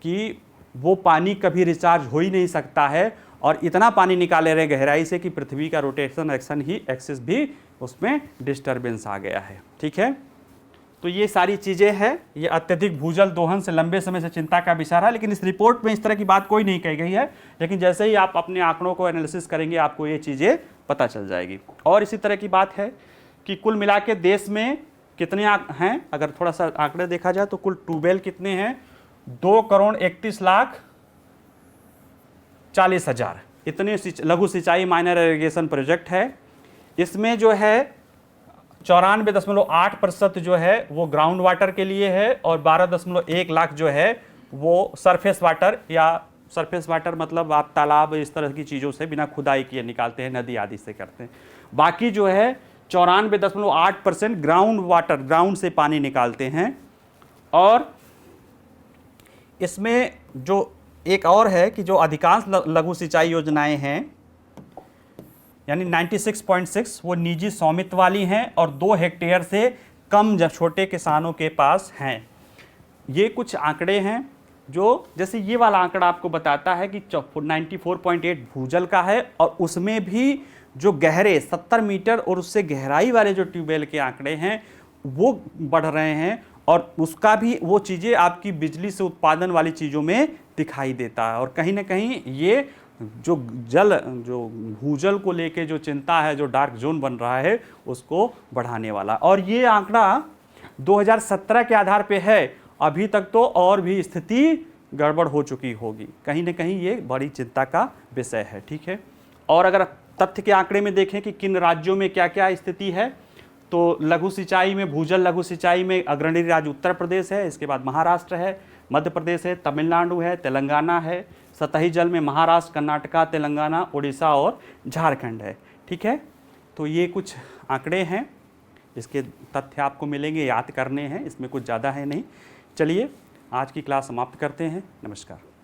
कि वो पानी कभी रिचार्ज हो ही नहीं सकता है। और इतना पानी निकाले रहे गहराई से कि पृथ्वी का रोटेशन एक्सिस भी उसमें डिस्टर्बेंस आ गया है, ठीक है। तो ये सारी चीज़ें हैं। ये अत्यधिक भूजल दोहन से लंबे समय से चिंता का विषय है, लेकिन इस रिपोर्ट में इस तरह की बात कोई नहीं कही गई है। लेकिन जैसे ही आप अपने आंकड़ों को एनालिसिस करेंगे आपको ये चीज़ें पता चल जाएगी। और इसी तरह की बात है कि कुल मिला के देश में कितने हैं, अगर थोड़ा सा आंकड़े देखा जाए तो कुल ट्यूबवेल कितने हैं, 2,31,40,000 इतने लघु सिंचाई माइनर इरिगेशन प्रोजेक्ट है। इसमें जो है 94.8% जो है वो ग्राउंड वाटर के लिए है और 12.1 लाख जो है वो सरफेस वाटर, या सरफेस वाटर मतलब आप तालाब इस तरह की चीज़ों से बिना खुदाई किए निकालते हैं, नदी आदि से करते हैं। बाकी जो है 94.8% ग्राउंड वाटर, ग्राउंड से पानी निकालते हैं। और इसमें जो एक और है कि जो अधिकांश लघु सिंचाई योजनाएं हैं यानी 96.6 वो निजी स्वामित्व वाली हैं और 2 हेक्टेयर से कम छोटे किसानों के पास हैं। ये कुछ आंकड़े हैं जो जैसे ये वाला आंकड़ा आपको बताता है कि 94.8 भूजल का है और उसमें भी जो गहरे 70 मीटर और उससे गहराई वाले जो ट्यूबवेल के आंकड़े हैं वो बढ़ रहे हैं। और उसका भी वो चीज़ें आपकी बिजली से उत्पादन वाली चीज़ों में दिखाई देता है। और कहीं ना कहीं ये जो भूजल को लेके जो चिंता है, जो डार्क जोन बन रहा है उसको बढ़ाने वाला। और ये आंकड़ा 2017 के आधार पे है, अभी तक तो और भी स्थिति गड़बड़ हो चुकी होगी। कहीं ना कहीं ये बड़ी चिंता का विषय है, ठीक है। और अगर तथ्य के आंकड़े में देखें कि किन राज्यों में क्या क्या स्थिति है, तो लघु सिंचाई में, भूजल लघु सिंचाई में अग्रणी राज्य उत्तर प्रदेश है, इसके बाद महाराष्ट्र है, मध्य प्रदेश है, तमिलनाडु है, तेलंगाना है। सतही जल में महाराष्ट्र, कर्नाटका, तेलंगाना, उड़ीसा और झारखंड है, ठीक है। तो ये कुछ आंकड़े हैं, इसके तथ्य आपको मिलेंगे, याद करने हैं, इसमें कुछ ज़्यादा है नहीं। चलिए आज की क्लास समाप्त करते हैं। नमस्कार।